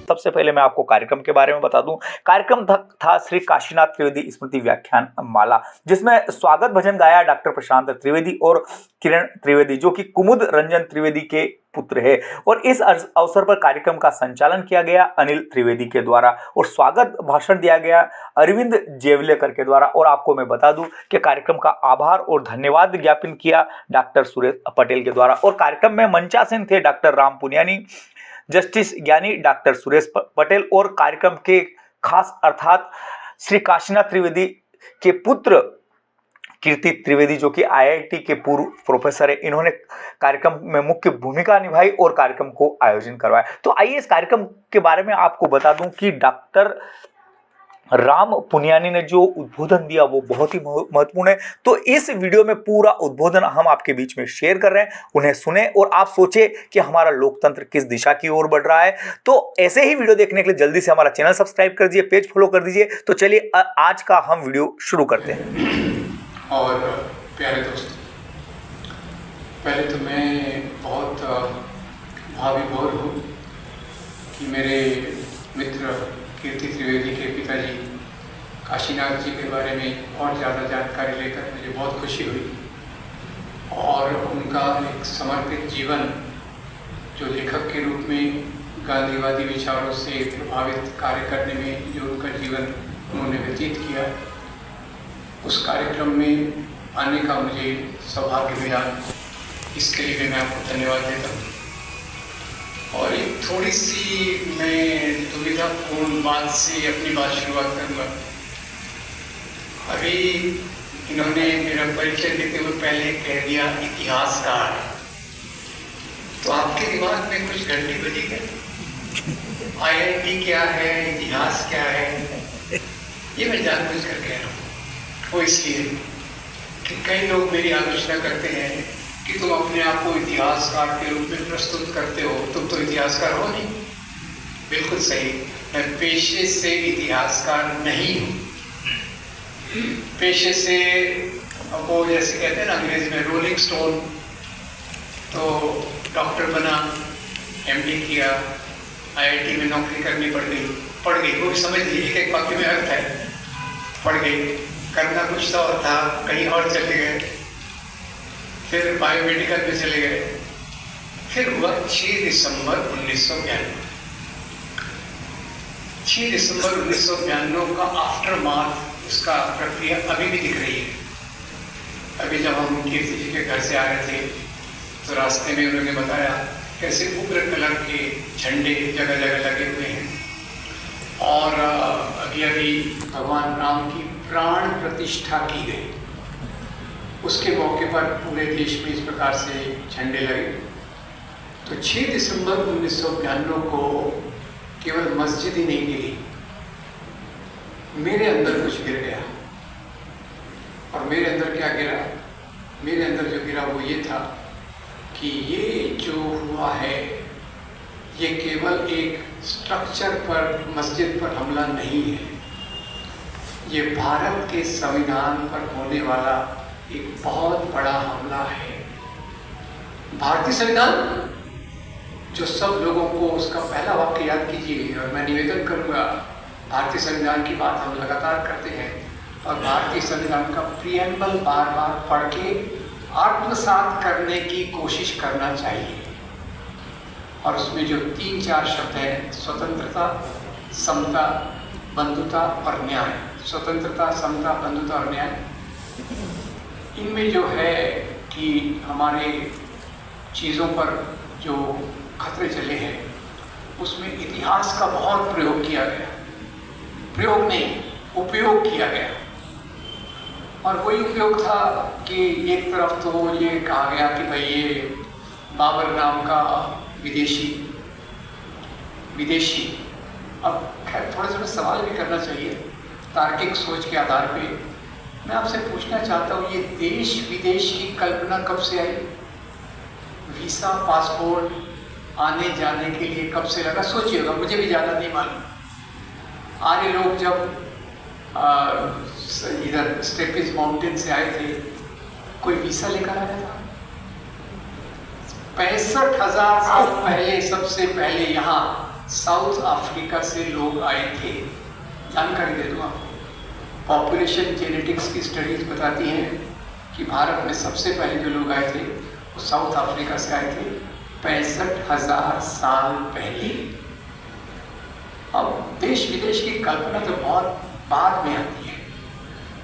सबसे पहले मैं आपको कार्यक्रम के बारे में बता दूं। कार्यक्रम था श्री काशीनाथ त्रिवेदी स्मृति व्याख्यान माला, जिसमें स्वागत भजन गाया डॉक्टर प्रशांत त्रिवेदी और किरण त्रिवेदी, जो कि कुमुद रंजन त्रिवेदी के पुत्र है। और इस अवसर पर कार्यक्रम का संचालन किया गया अनिल त्रिवेदी के द्वारा और स्वागत भाषण दिया गया अरविंद जेवलेकर के द्वारा। और आपको मैं बता दूं कि कार्यक्रम का आभार और धन्यवाद ज्ञापन किया डॉक्टर सुरेश पटेल के द्वारा। और कार्यक्रम में मंचासीन थे डॉक्टर राम पुनियानी, जस्टिस ज्ञानी डॉक्टर सुरेश पटेल और कार्यक्रम के खास अर्थात श्री काशीनाथ त्रिवेदी के पुत्र कीर्ति त्रिवेदी, जो कि आईआईटी के पूर्व प्रोफेसर है। इन्होंने कार्यक्रम में मुख्य भूमिका निभाई और कार्यक्रम को आयोजन करवाया। तो आइए इस कार्यक्रम के बारे में आपको बता दूं कि डॉक्टर राम पुनियानी ने जो उद्बोधन दिया वो बहुत ही महत्वपूर्ण है। तो इस वीडियो में पूरा उद्बोधन हम आपके बीच में शेयर कर रहे हैं, उन्हें सुने और आप सोचे कि हमारा लोकतंत्र किस दिशा की ओर बढ़ रहा है। तो ऐसे ही वीडियो देखने के लिए जल्दी से हमारा चैनल सब्सक्राइब कर दीजिए, पेज फॉलो कर दीजिए। तो चलिए आज का हम वीडियो शुरू करते हैं। और प्यारे दोस्त, पहले तो मैं बहुत भावविभोर हूँ कि मेरे मित्र कीर्ति त्रिवेदी के पिताजी काशीनाथ जी के बारे में और ज़्यादा जानकारी लेकर मुझे बहुत खुशी हुई। और उनका एक समर्पित जीवन जो लेखक के रूप में गांधीवादी विचारों से प्रभावित कार्य करने में जो उनका जीवन उन्होंने व्यतीत किया, उस कार्यक्रम में आने का मुझे सौभाग्य मिला। इसके लिए मैं आपको धन्यवाद देता हूँ। और एक थोड़ी सी मैं दुविधापूर्ण बात से अपनी बात शुरुआत करूँगा। अभी इन्होंने मेरा परिचय देते हुए पहले कह दिया इतिहासकार, तो आपके दिमाग में कुछ घंटी बजी क्या? आईआईटी क्या है, इतिहास क्या है? ये मैं जानबूझ कर कह रहा हूँ। वो इसलिए कि कई लोग मेरी आलोचना करते हैं कि तुम अपने आप को इतिहासकार के रूप में प्रस्तुत करते हो, तुम तो इतिहासकार हो नहीं। बिल्कुल सही, मैं पेशे से इतिहासकार नहीं हूँ। पेशे से वो जैसे कहते हैं ना अंग्रेजी में रोलिंग स्टोन, तो डॉक्टर बना, एमडी किया, आईआईटी में नौकरी करनी पड़ गई, वो भी समझ लीजिए एक वाक्य में अर्थ है, पड़ गई। करना कुछ तो और था, कहीं और चले गए, फिर बायोमेडिकल में चले गए। फिर हुआ 6 दिसंबर 1992। 6 दिसंबर 1992 का आफ्टर मार्थ, उसका प्रक्रिया अभी भी दिख रही है। अभी जब हम कीर्ति जी के घर से आ रहे थे तो रास्ते में उन्होंने बताया कैसे उग्र कलर के झंडे जगह जगह लगे हुए हैं। और अभी अभी भगवान राम की प्राण प्रतिष्ठा की गई, उसके मौके पर पूरे देश में इस प्रकार से झंडे लगे। तो 6 दिसंबर 1992 को केवल मस्जिद ही नहीं गिरी, मेरे अंदर कुछ गिर गया। और मेरे अंदर क्या गिरा? मेरे अंदर जो गिरा वो ये था कि ये जो हुआ है ये केवल एक स्ट्रक्चर पर, मस्जिद पर हमला नहीं है, ये भारत के संविधान पर होने वाला एक बहुत बड़ा हमला है। भारतीय संविधान जो सब लोगों को उसका पहला वाक्य याद कीजिए, और मैं निवेदन करूंगा, भारतीय संविधान की बात हम लगातार करते हैं और भारतीय संविधान का प्रियम्बल बार बार पढ़ के आत्मसात करने की कोशिश करना चाहिए। और उसमें जो 3-4 शब्द हैं, स्वतंत्रता, समता, बंधुता और न्याय, स्वतंत्रता, समता, बंधुता और न्याय, इनमें जो है कि हमारे चीज़ों पर जो खतरे चले हैं उसमें इतिहास का बहुत प्रयोग किया गया, प्रयोग नहीं उपयोग किया गया। और वही उपयोग था कि एक तरफ तो ये कहा गया कि भाई ये बाबर नाम का विदेशी, अब खैर थोड़ा सा सवाल भी करना चाहिए तार्किक सोच के आधार पे। मैं आपसे पूछना चाहता हूँ, ये देश विदेश की कल्पना कब से आई? वीसा, पासपोर्ट आने जाने के लिए कब से लगा? सोचिएगा, मुझे भी ज़्यादा नहीं मालूम। आर्य लोग जब इधर स्टेपिस माउंटेन से आए थे, कोई वीसा लेकर आया था? 65,000 साल पहले सबसे पहले यहाँ साउथ अफ्रीका से लोग आए थे। जानकारी दे दूँ आपको, पॉपुलेशन जेनेटिक्स की स्टडीज बताती हैं कि भारत में सबसे पहले जो लोग आए थे वो साउथ अफ्रीका से आए थे 65,000 साल पहले। अब देश विदेश की कल्पना तो बहुत बाद में आती है।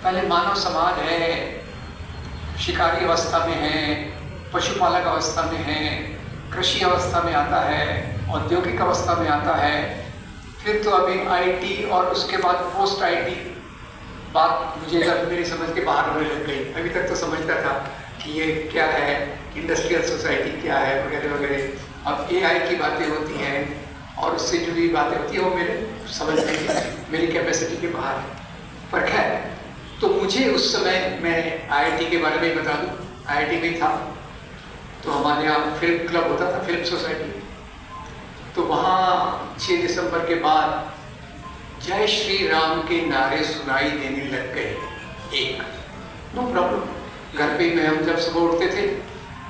पहले मानव समाज है, शिकारी अवस्था में है, पशुपालक अवस्था में है, कृषि अवस्था में आता है, औद्योगिक अवस्था में आता है, फिर तो अभी आईटी और उसके बाद पोस्ट आईटी बात मुझे मेरी समझ के बाहर होने लग गई। अभी तक तो समझता था कि ये क्या है, इंडस्ट्रियल सोसाइटी क्या है वगैरह वगैरह। अब एआई की बातें होती हैं और उससे जुड़ी बातें होती है, वो मेरे समझने की मेरी कैपेसिटी के बाहर है। पर खैर, तो मुझे उस समय, मैं आईआईटी के बारे में बता दूं, आईआईटी में था तो हमारे यहाँ फिल्म क्लब होता था, फिल्म सोसाइटी। तो वहाँ 6 दिसंबर के बाद जय श्री राम के नारे सुनाई देने लग गए। एक नो प्रॉब्लम, घर पे में हम जब सुबह उठते थे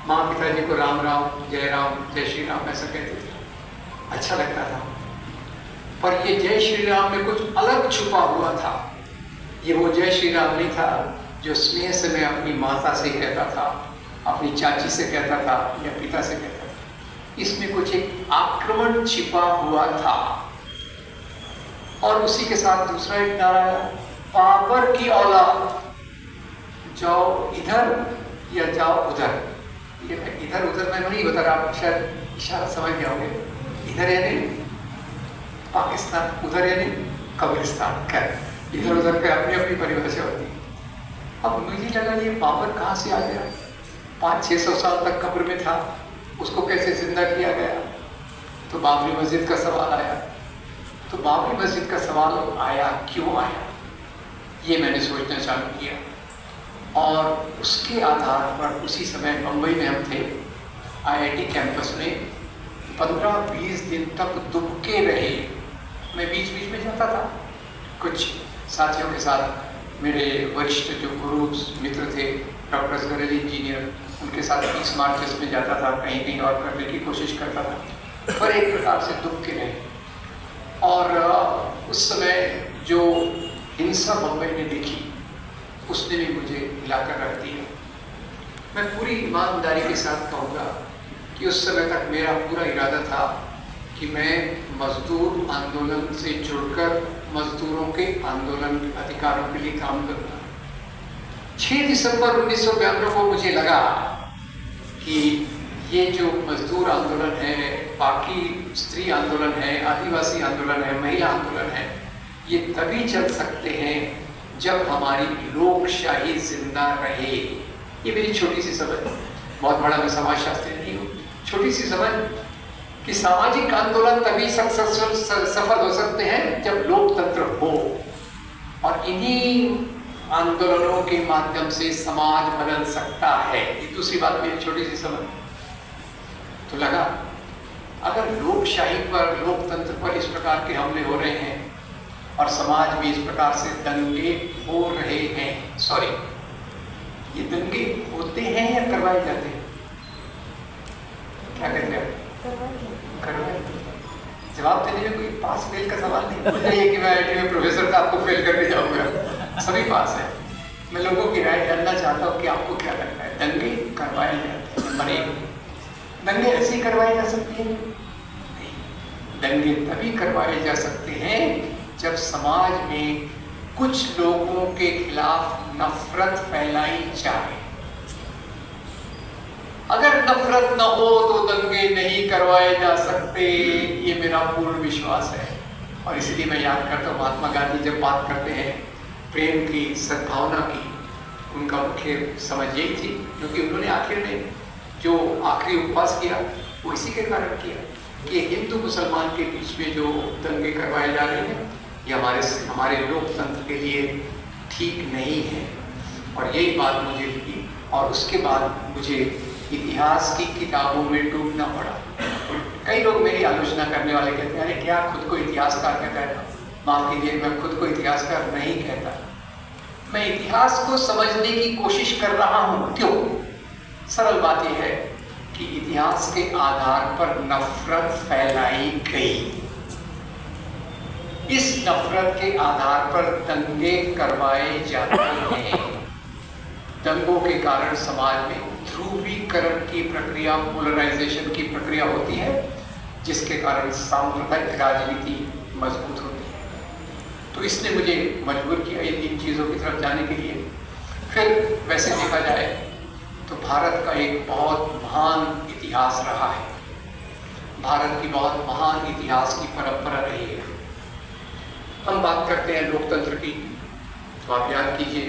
माँ पिताजी को राम राम, जय श्री राम ऐसा कहते थे, अच्छा लगता था। पर ये जय श्री राम में कुछ अलग छुपा हुआ था। ये वो जय श्री राम नहीं था जो स्नेह से मैं अपनी माता से कहता था, अपनी चाची से कहता था या पिता से कहता था। इसमें कुछ एक आक्रमण छिपा हुआ था। और उसी के साथ दूसरा एक नारा है, बाबर की औलाद, जाओ इधर या जाओ उधर। ये इधर उधर मैं नहीं बता रहा, आप शायद इशारा समझ गए होंगे। इधर यानी पाकिस्तान, उधर यानी कब्रिस्तान। खैर, इधर उधर के अपनी अपनी परिभाषा होती है। अब मुझे लगा ये बाबर कहाँ से आ गया, 500-600 साल तक कब्र में था, उसको कैसे जिंदा किया गया। तो बाबरी मस्जिद का सवाल आया। तो बाबरी मस्जिद का सवाल आया, क्यों आया, ये मैंने सोचना चालू किया। और उसके आधार पर उसी समय मुंबई में हम थे, आईआईटी कैंपस में 15-20 दिन तक दुबके रहे। मैं बीच बीच में जाता था, कुछ साथियों के साथ, मेरे वरिष्ठ जो गुरु मित्र थे, डॉक्टर असगर अली इंजीनियर, उनके साथ 20 मार्चेस में जाता था, कहीं कहीं और करने की कोशिश करता था। पर एक प्रकार से दुबके रहे। और उस समय जो हिंसा मुंबई ने देखी, उसने भी मुझे हिलाकर रख दिया। मैं पूरी ईमानदारी के साथ कहूँगा कि उस समय तक मेरा पूरा इरादा था कि मैं मजदूर आंदोलन से जुड़कर मजदूरों के आंदोलन अधिकारों के लिए काम करूँगा। 6 दिसंबर 1992 को मुझे लगा कि ये जो मजदूर आंदोलन है, बाकी स्त्री आंदोलन है, आदिवासी आंदोलन है, महिला आंदोलन है, ये तभी चल सकते हैं जब हमारी लोकशाही जिंदा रहे। ये मेरी छोटी सी समझ, बहुत बड़ा मैं समाजशास्त्री नहीं हूँ, छोटी सी समझ कि सामाजिक आंदोलन तभी सफल हो सकते हैं जब लोकतंत्र हो। और इन्हीं आंदोलनों के माध्यम से समाज बदल सकता है। ये दूसरी बात मेरी छोटी सी समझ। तो लगा अगर लोकशाही पर, लोकतंत्र पर इस प्रकार के हमले हो रहे हैं और समाज में इस प्रकार से दंगे हो रहे हैं, सॉरी, ये दंगे होते हैं या करवाए जाते हैं? क्या कहते हैं? करवाए। जवाब देने में कोई पास फेल का सवाल नहीं। मुझे ये कि मैं आईआईटी में प्रोफेसर था, आपको फेल करके जाऊंगा, सभी पास है। मैं लोगों की राय जानना चाहता हूँ कि आपको क्या लगता है, दंगे करवाए जाते हैं? नंबर 1, दंगे ऐसे करवाए जा सकते हैं? नहीं, दंगे तभी करवाए जा सकते हैं जब समाज में कुछ लोगों के खिलाफ नफरत फैलाई जाए। अगर नफरत न हो तो दंगे नहीं करवाए जा सकते, ये मेरा पूर्ण विश्वास है। और इसलिए मैं याद करता हूँ महात्मा गांधी जब बात करते हैं प्रेम की, सद्भावना की, उनका मुख्य समझ यही थी, क्योंकि उन्होंने आखिर में जो आखिरी उपवास किया वो इसी के कारण किया कि हिंदू मुसलमान के बीच में जो दंगे करवाए जा रहे हैं ये हमारे लोकतंत्र के लिए ठीक नहीं है। और यही बात मुझे लगी। और उसके बाद मुझे इतिहास की किताबों में डूबना पड़ा। कई लोग मेरी आलोचना करने वाले कहते हैं, अरे क्या खुद को इतिहासकार कहता है? माफ कीजिए, मैं खुद को इतिहासकार नहीं कहता। मैं इतिहास को समझने की कोशिश कर रहा हूँ। क्यों? सरल बात यह है कि इतिहास के आधार पर नफरत फैलाई गई। इस नफरत के आधार पर दंगे करवाए जाते हैं। दंगों के कारण समाज में ध्रुवीकरण की प्रक्रिया, पोलराइजेशन की प्रक्रिया होती है, जिसके कारण सांप्रदायिक राजनीति मजबूत होती है। तो इसने मुझे मजबूर किया इन चीज़ों की तरफ जाने के लिए। फिर वैसे देखा जाए तो भारत का एक बहुत महान इतिहास रहा है, भारत की बहुत महान इतिहास की परंपरा रही है। हम बात करते हैं लोकतंत्र की, तो आप याद कीजिए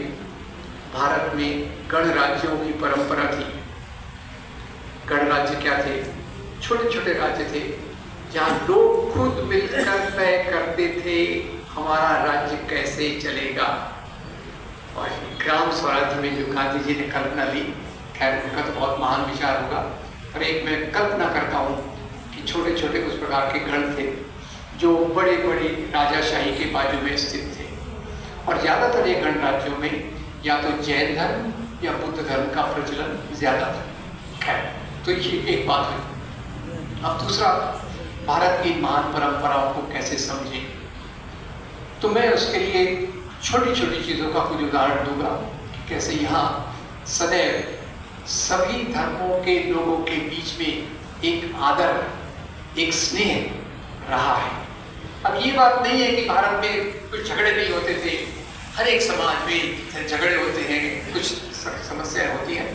भारत में गणराज्यों की परंपरा थी। गणराज्य क्या थे? छोटे छोटे राज्य थे जहाँ लोग खुद मिलकर तय करते थे हमारा राज्य कैसे चलेगा। और ग्राम स्वराज्य में जो गांधी जी ने कल्पना ली, खैर उनका तो बहुत महान विचार होगा, पर एक मैं कल्पना करता हूँ कि छोटे छोटे उस प्रकार के गण थे जो बड़े बड़े राजाशाही के बाजू में स्थित थे। और ज़्यादातर ये गणराज्यों में या तो जैन धर्म या बुद्ध धर्म का प्रचलन ज़्यादा था। खैर, तो ये एक बात है। अब दूसरा, भारत की महान परंपराओं को कैसे समझें, तो मैं उसके लिए छोटी छोटी चीज़ों का कुछ उदाहरण दूंगा कि कैसे यहाँ सदैव सभी धर्मों के लोगों के बीच में एक आदर, एक स्नेह रहा है। अब ये बात नहीं है कि भारत में कुछ झगड़े नहीं होते थे, हर एक समाज में झगड़े होते हैं, कुछ समस्याएं होती हैं,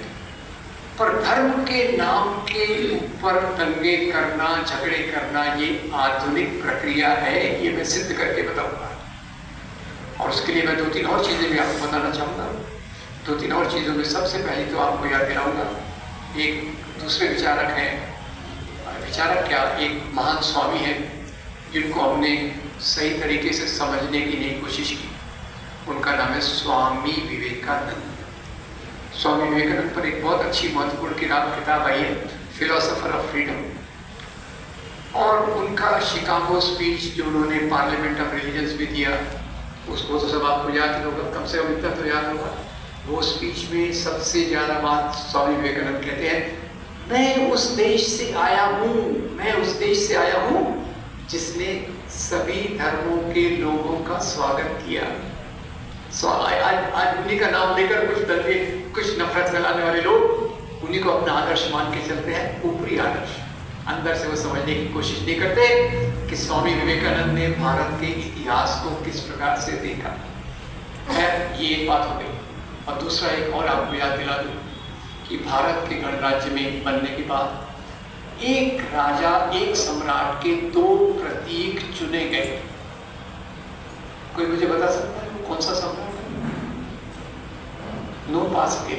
पर धर्म के नाम के ऊपर दंगे करना, झगड़े करना, ये आधुनिक प्रक्रिया है, ये मैं सिद्ध करके बताऊंगा। और उसके लिए मैं 2-3 और चीज़ें भी आपको बताना चाहूँगा। 2-3 और चीज़ों में सबसे पहले तो आपको याद दिलाऊंगा, एक दूसरे विचारक हैं, विचारक क्या, एक महान स्वामी हैं जिनको हमने सही तरीके से समझने की नहीं कोशिश की। उनका नाम है स्वामी विवेकानंद। स्वामी विवेकानंद पर एक बहुत अच्छी महत्वपूर्ण किताब आई है, फिलोसोफर ऑफ फ्रीडम। और उनका शिकागो स्पीच जो उन्होंने पार्लियामेंट ऑफ रिलीजन्स में दिया, उसको तो सब आपको याद होगा, कम से कम इतना तो याद होगा। वो स्पीच में सबसे ज़्यादा बात स्वामी विवेकानंद कहते हैं, मैं उस देश से आया हूँ, मैं उस देश से आया हूँ जिसने सभी धर्मों के लोगों का स्वागत किया। आज उन्हीं का नाम लेकर कुछ दंगे, कुछ नफरत फैलाने वाले लोग उन्हीं को अपना आदर्श मान के चलते हैं, ऊपरी आदर्श। अंदर से वो समझने की कोशिश नहीं करते कि स्वामी विवेकानंद ने भारत के इतिहास को किस प्रकार से देखा है। ये एक बात हो गई। और दूसरा एक और आपको याद दिला दूं कि भारत के गणराज्य में बनने के बाद एक राजा, एक सम्राट के 2 प्रतीक चुने गए। कोई मुझे बता सकता है कौन सा सम्राट? नो पास के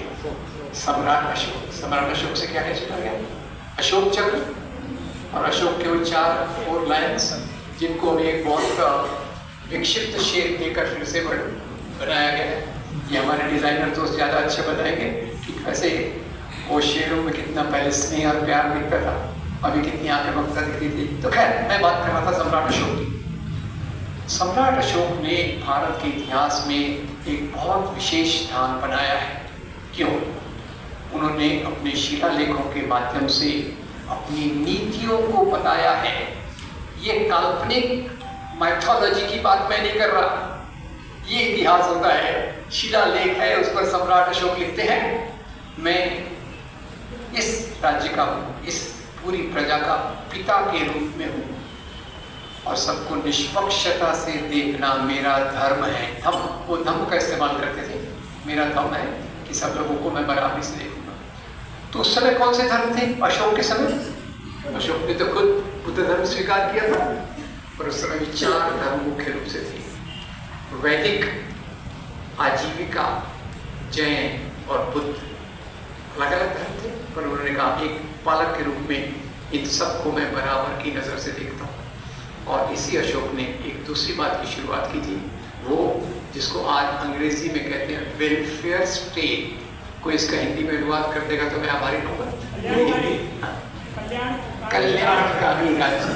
सम्राट अशोक। सम्राट अशोक से क्या है चुना गया? अशोक चक्र। और अशोक के वो 4 लायंस जिनको अभी एक बहुत विक्षिप्त शेप देकर फिर से बनाया गया है। ये हमारे डिजाइनर तो ज़्यादा अच्छे बनाएंगे कि वैसे वो शेरों में कितना पहले स्नेह और प्यार दिखता था, अभी कितनी आंखें ममता दिखती थी। तो खैर, मैं बात कर रहा था सम्राट अशोक की। सम्राट अशोक ने भारत के इतिहास में एक बहुत विशेष स्थान बनाया है। क्यों? उन्होंने अपने शिलालेखों के माध्यम से अपनी नीतियों को बताया है। ये काल्पनिक माइथोलॉजी की बात मैं नहीं कर रहा, ये इतिहास होता है, शिलालेख है, उस पर सम्राट अशोक लिखते हैं, मैं इस राज्य का हूँ, इस पूरी प्रजा का पिता के रूप में हूँ और सबको निष्पक्षता से देखना मेरा धर्म है। हम वो धर्म का इस्तेमाल करते थे, मेरा धर्म है कि सब लोगों को मैं बराबरी से देखूंगा। तो उस समय कौन से धर्म थे? अशोक के समय अशोक ने तो खुद बुद्ध धर्म स्वीकार किया था, पर उस समय 4 धर्म मुख्य रूप से थे, वैदिक, आजीविका, जैन और बुद्ध। अलग अलग धर्म थे, पर उन्होंने कहा एक पालक के रूप में इन सबको मैं बराबर की नज़र से देखता हूँ। और इसी अशोक ने एक दूसरी बात की शुरुआत की थी, वो जिसको आज अंग्रेजी में कहते हैं वेलफेयर स्टेट। कोई इसका हिंदी में अनुवाद कर देगा तो मैं आभारी होगा। कल्याणकारी राज्य,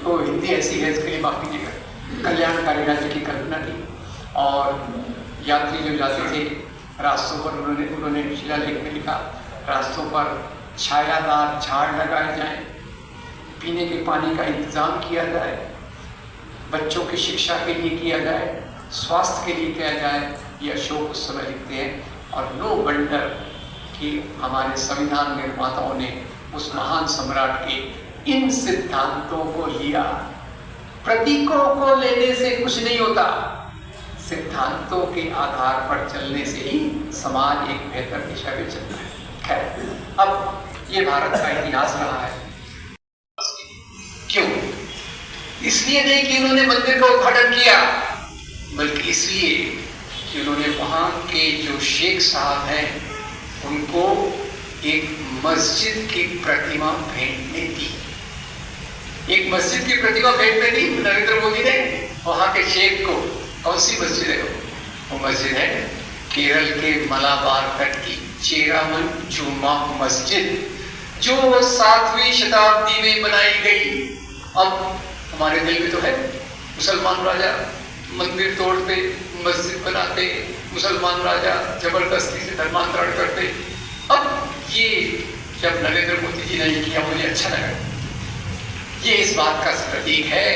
वो हिंदी ऐसी है, इसके लिए माफी नहीं। कल्याणकारी राज्य की कल्पना की। और यात्री जो जाते थे रास्तों पर, उन्होंने शिलालेख में लिखा, रास्तों पर छायादार झाड़ लगाए जाएं, पीने के पानी का इंतजाम किया जाए, बच्चों की शिक्षा के लिए किया जाए, स्वास्थ्य के लिए किया जाए, ये अशोक उस समय लिखते हैं। और नो वंडर कि हमारे संविधान निर्माताओं ने उस महान सम्राट के इन सिद्धांतों को लिया। प्रतीकों को लेने से कुछ नहीं होता, सिद्धांतों के आधार पर चलने से ही समाज एक बेहतर दिशा में चलता है। खैर, अब ये भारत का इतिहास रहा है। क्यों? इसलिए नहीं कि उन्होंने मंदिर का उद्घाटन किया, बल्कि इसलिए कि उन्होंने वहां के जो शेख साहब हैं उनको एक मस्जिद की प्रतिमा भेंट में दी। एक मस्जिद की प्रतिमा भेंट में दी नरेंद्र मोदी ने वहां के शेख को। कौन सी मस्जिद है वो मस्जिद है केरल के मलाबार तट की चेरामन जुम्मा मस्जिद, जो 7वीं शताब्दी में बनाई गई। अब हमारे दिल में तो है, मुसलमान राजा मंदिर तोड़ते, मस्जिद बनाते, मुसलमान राजा जबरदस्ती से धर्मांतरण करते। अब ये जब नरेंद्र मोदी जी ने किया, मुझे अच्छा लगा। ये इस बात का प्रतीक है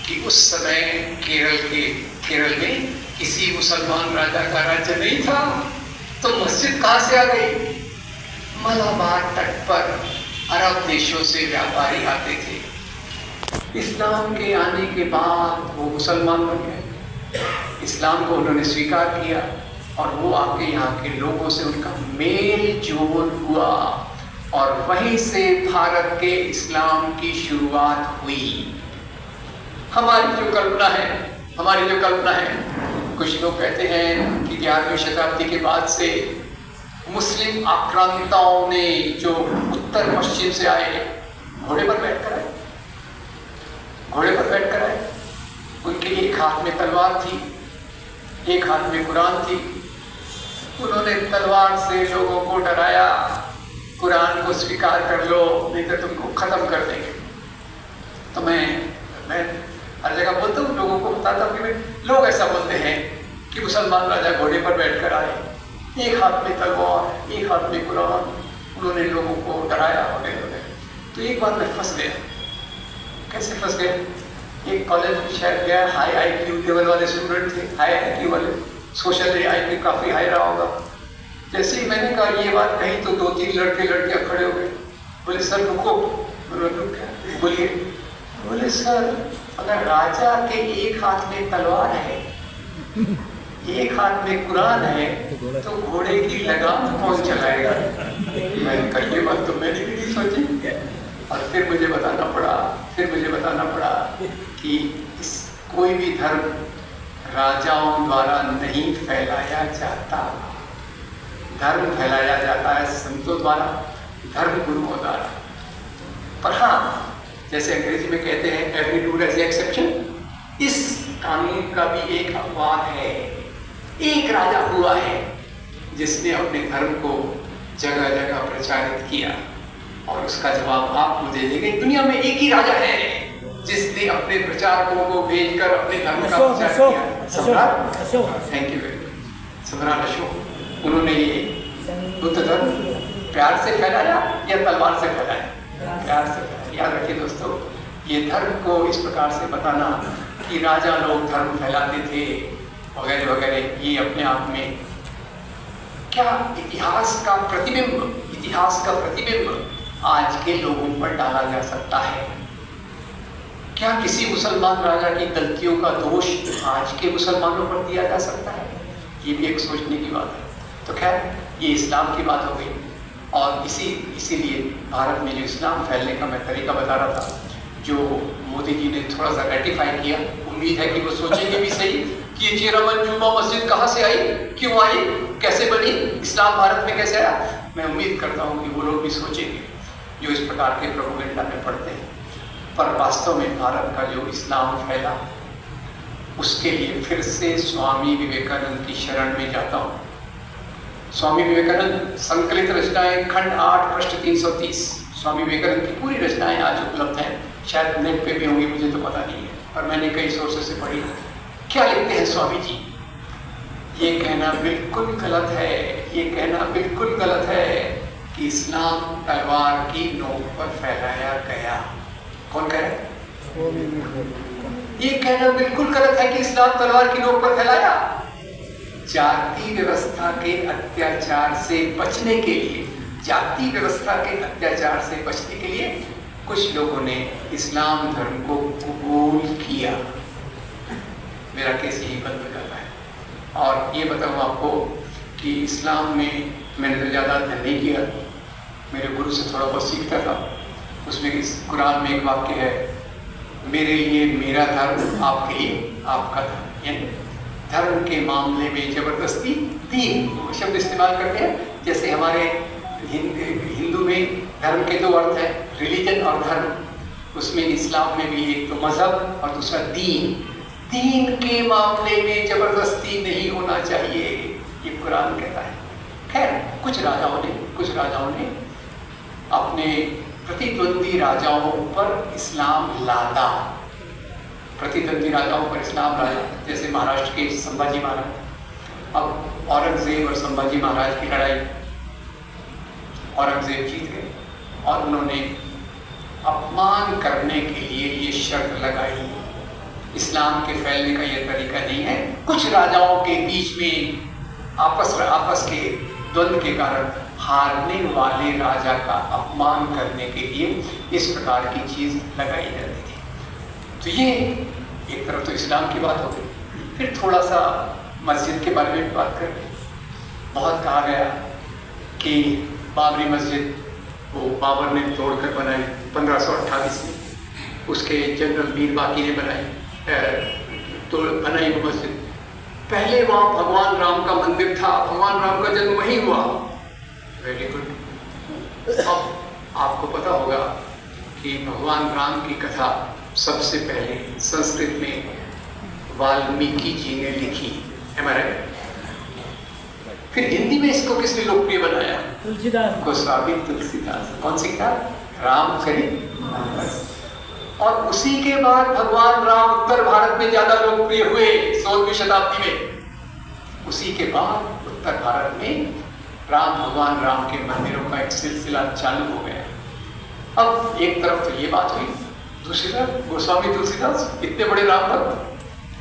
कि उस समय केरल में किसी मुसलमान राजा का राज्य नहीं था, तो मस्जिद कहां से आ गई? मलाबार तट पर अरब देशों से व्यापारी आते थे। इस्लाम के आने के बाद वो मुसलमान बन गए, इस्लाम को उन्होंने स्वीकार किया और वो आके यहाँ के लोगों से उनका मेल जोल हुआ और वहीं से भारत के इस्लाम की शुरुआत हुई। हमारी जो कल्पना है, कुछ लोग कहते हैं कि 11वीं शताब्दी के बाद से मुस्लिम आक्रांताओं ने जो उत्तर पश्चिम से आए, घोड़े पर बैठकर आए। उनके एक हाथ में तलवार थी, एक हाथ में कुरान थी। उन्होंने तलवार से लोगों को डराया, कुरान को स्वीकार कर लो नहीं तो तुमको खत्म कर देंगे। तो मैं हर जगह बोलता हूँ, लोगों को बताता हूँ कि लोग ऐसा बोलते हैं कि मुसलमान राजा घोड़े पर बैठकर आए, एक हाथ में तलवार, एक हाथ में कुरान, उन्होंने लोगों को डराया वगैरह। तो एक बार मैं फंस गया। कैसे फंस गए? एक कॉलेज में शायद गया, हाई IQ लेवल वाले स्टूडेंट थे, हाई IQ वाले, सोशल IQ काफ़ी हाई रहा होगा। जैसे ही मैंने कहा ये बात कही तो 2-3 लड़कियां खड़े हो गए। बोले सर रुको। बोलिए। बोले सर, अगर राजा के एक हाथ में तलवार है, एक हाथ में कुरान है, तो घोड़े की लगाम कौन चलाएगा? मैंने कहा ये बात तो मैंने भी नहीं सोची। और फिर मुझे बताना पड़ा कि कोई भी धर्म राजाओं द्वारा नहीं फैलाया जाता। धर्म फैलाया जाता है संतों द्वारा, धर्म गुरुओं द्वारा। पर हाँ, जैसे अंग्रेजी में कहते हैं एवरी रूल हैज एक्सेप्शन, इस कानून का भी एक अपवाद है। एक राजा हुआ है जिसने अपने धर्म को जगह जगह प्रचारित किया और उसका जवाब आप मुझे देंगे। दुनिया में एक ही राजा है जिसने अपने प्रचारकों को भेजकर अपने धर्म का प्रचार किया। सम्राट, थैंक यू वेरी मच, सम्राट अशोक। उन्होंने ये बुद्ध धर्म प्यार से फैलाया या तलवार से फैलाया? प्यार से फैलाया। याद रखिए दोस्तों, ये धर्म को इस प्रकार से बताना कि राजा लोग धर्म फैलाते थे वगैरह वगैरह, ये अपने आप में क्या इतिहास का प्रतिबिंब आज के लोगों पर डाला जा सकता है? क्या किसी मुसलमान राजा की गलतियों का दोष आज के मुसलमानों पर दिया जा सकता है? ये भी एक सोचने की बात है। तो खैर, ये इस्लाम की बात हो गई और इसीलिए भारत में जो इस्लाम फैलने का मैं तरीका बता रहा था, जो मोदी जी ने थोड़ा सा रेटिफाई किया। उम्मीद है कि वो सोचेंगे भी सही कि ये चेरामन जुम्मा मस्जिद कहाँ से आई, क्यों आई, कैसे बनी, इस्लाम भारत में कैसे आया। मैं उम्मीद करता हूँ कि वो लोग भी सोचेंगे जो इस प्रकार के प्रोपेगेंडा में पढ़ते हैं। पर वास्तव में भारत का जो इस्लाम फैला, उसके लिए फिर से स्वामी विवेकानंद की शरण में जाता हूँ। स्वामी विवेकानंद संकलित रचनाएं खंड 8 पृष्ठ 330, स्वामी विवेकानंद की पूरी रचनाएं आज उपलब्ध हैं, शायद नेट पे भी होंगी, मुझे तो पता नहीं है, पर मैंने कई सोर्सेस से पढ़ी। क्या लिखते हैं स्वामी जी? ये कहना बिल्कुल गलत है कि इस्लाम तलवार की नोक पर फैलाया गया। कौन कह रहे हैं? ये कहना बिल्कुल गलत है कि इस्लाम तलवार की नोक पर फैलाया। जाति व्यवस्था के अत्याचार से बचने के लिए, जाति व्यवस्था के अत्याचार से बचने के लिए कुछ लोगों ने इस्लाम धर्म को कबूल किया। मेरा केस यही बंद हो जाता है। और ये बताऊँ आपको कि इस्लाम में मैंने तो ज़्यादा अध्ययन नहीं किया, मेरे गुरु से थोड़ा बहुत सीखता था। उसमें इस कुरान में एक वाक्य है, मेरे लिए मेरा धर्म, आपके लिए आपका धर्म। यानी धर्म के मामले में जबरदस्ती तीन शब्द इस्तेमाल करते हैं। जैसे हमारे हिंदू में धर्म के दो अर्थ हैं, रिलीजन और धर्म। उसमें इस्लाम में भी एक तो मजहब और दूसरा दीन। दीन के मामले में जबरदस्ती नहीं होना चाहिए, ये कुरान कहता है। खैर कुछ राजाओं ने अपने प्रतिद्वंदी राजाओं पर इस्लाम लादा, जैसे महाराष्ट्र के संभाजी महाराज। अब औरंगजेब और संभाजी महाराज की लड़ाई, औरंगजेब जीत गए और उन्होंने अपमान करने के लिए ये शर्त लगाई, इस्लाम के फैलने का ये तरीका नहीं है। कुछ राजाओं के बीच में आपस के द्वंद्व के कारण हारने वाले राजा का अपमान करने के लिए इस प्रकार की चीज लगाई जाती थी। तो ये एक तरफ तो इस्लाम की बात हो गई। फिर थोड़ा सा मस्जिद के बारे में बात करें। बहुत कहा गया कि बाबरी मस्जिद वो बाबर ने तोड़कर बनाई 1528 में, उसके जनरल मीर बाकी ने बनाई वो मस्जिद। पहले वहाँ भगवान राम का मंदिर था, भगवान राम का जन्म वहीं हुआ। Very good. अब आपको पता होगा कि भगवान राम की कथा सबसे पहले संस्कृत में वाल्मीकि जी ने लिखी, है ना? फिर हिंदी में इसको किसने लोकप्रिय बनाया? तुलसीदास, गोस्वामी तुलसीदास। कौन सी किताब? रामचरित। और उसी के बाद भगवान राम उत्तर भारत में ज्यादा लोकप्रिय हुए 16वीं शताब्दी में। उसी के बाद उत्तर भारत में भगवान राम के मंदिरों का एक सिलसिला चालू हो गया। अब एक तरफ तो ये बात हुई, दूसरी तरफ गोस्वामी तुलसीदास इतने बड़े राम भक्त,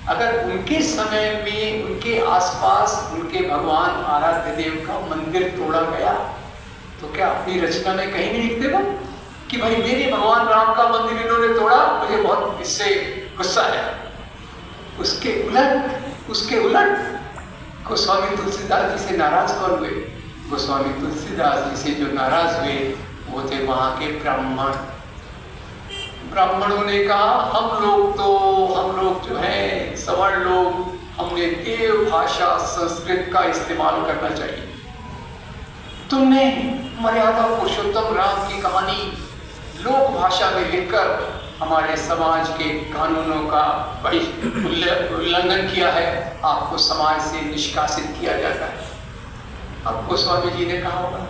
अगर उनके समय में उनके आसपास उनके भगवान आराध्य देव का मंदिर तोड़ा गया तो क्या अपनी रचना में कहीं नहीं लिखते वो कि भाई मेरे भगवान राम का मंदिर इन्होंने तोड़ा, मुझे बहुत इससे गुस्सा है। उसके उलट गोस्वामी तुलसीदास जी से नाराज कौन हुए? गोस्वामी तुलसीदास जी से जो नाराज हुए वो थे वहां के ब्राह्मणों ने कहा हम लोग जो है सवर्ण लोग, हमने देव भाषा संस्कृत का इस्तेमाल करना चाहिए। तुमने मर्यादा पुरुषोत्तम राम की कहानी लोक भाषा में लिखकर हमारे समाज के कानूनों का उल्लंघन किया है, आपको समाज से निष्कासित किया जाता है। अब गोस्वामी जी ने कहा होगा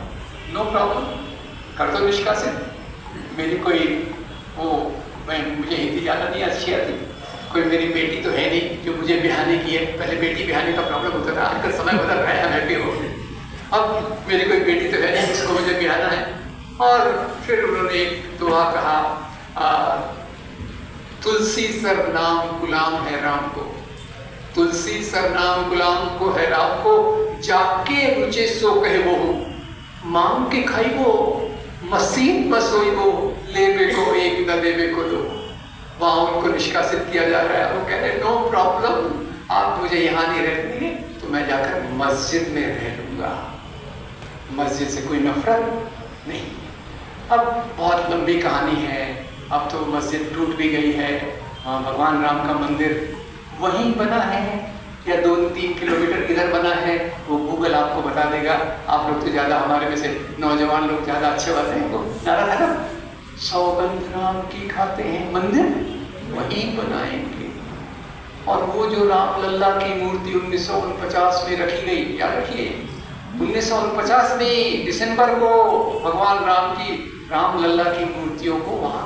नो प्रॉब्लम, कर दो निष्कासित। मेरी कोई मुझे हिंदी ज़्यादा नहीं अच्छी आती, कोई मेरी बेटी तो है नहीं जो मुझे बिहाने की है। पहले बेटी बिहाने का प्रॉब्लम होता था, आजकल समय बदल रहा है, हम हैप्पी हो गए। अब मेरी कोई बेटी तो है नहीं जिसको मुझे बिहाना है। और फिर उन्होंने एक दुआ कहा, तुलसी सर नाम गुलाम है राम को, तुलसी सर नाम गुलाम को है राम को, जाके रुचे सो कहे वो, मांग के खाई वो, मसीन बसोई वो, लेवे को एक न देवे को दो। वहां उनको निष्कासित किया जा रहा है। वो कह रहे नो प्रॉब्लम, आप मुझे यहाँ नहीं रहने देंगे तो मैं जाकर मस्जिद में रह लूंगा, मस्जिद से कोई नफरत नहीं। अब बहुत लंबी कहानी है, अब तो मस्जिद टूट भी गई है, भगवान राम का मंदिर वहीं बना है या 2-3 किलोमीटर इधर बना है, वो गूगल आपको बता देगा। आप लोग तो ज़्यादा, हमारे में से नौजवान लोग ज़्यादा अच्छे बात है। तो नारा था ना, सौगंध राम की खाते हैं मंदिर वहीं बनाएंगे। और वो जो राम लल्ला की मूर्ति 1949 में रखी गई, याद रखिए 1949 में दिसंबर को भगवान राम लल्ला की मूर्तियों को वहां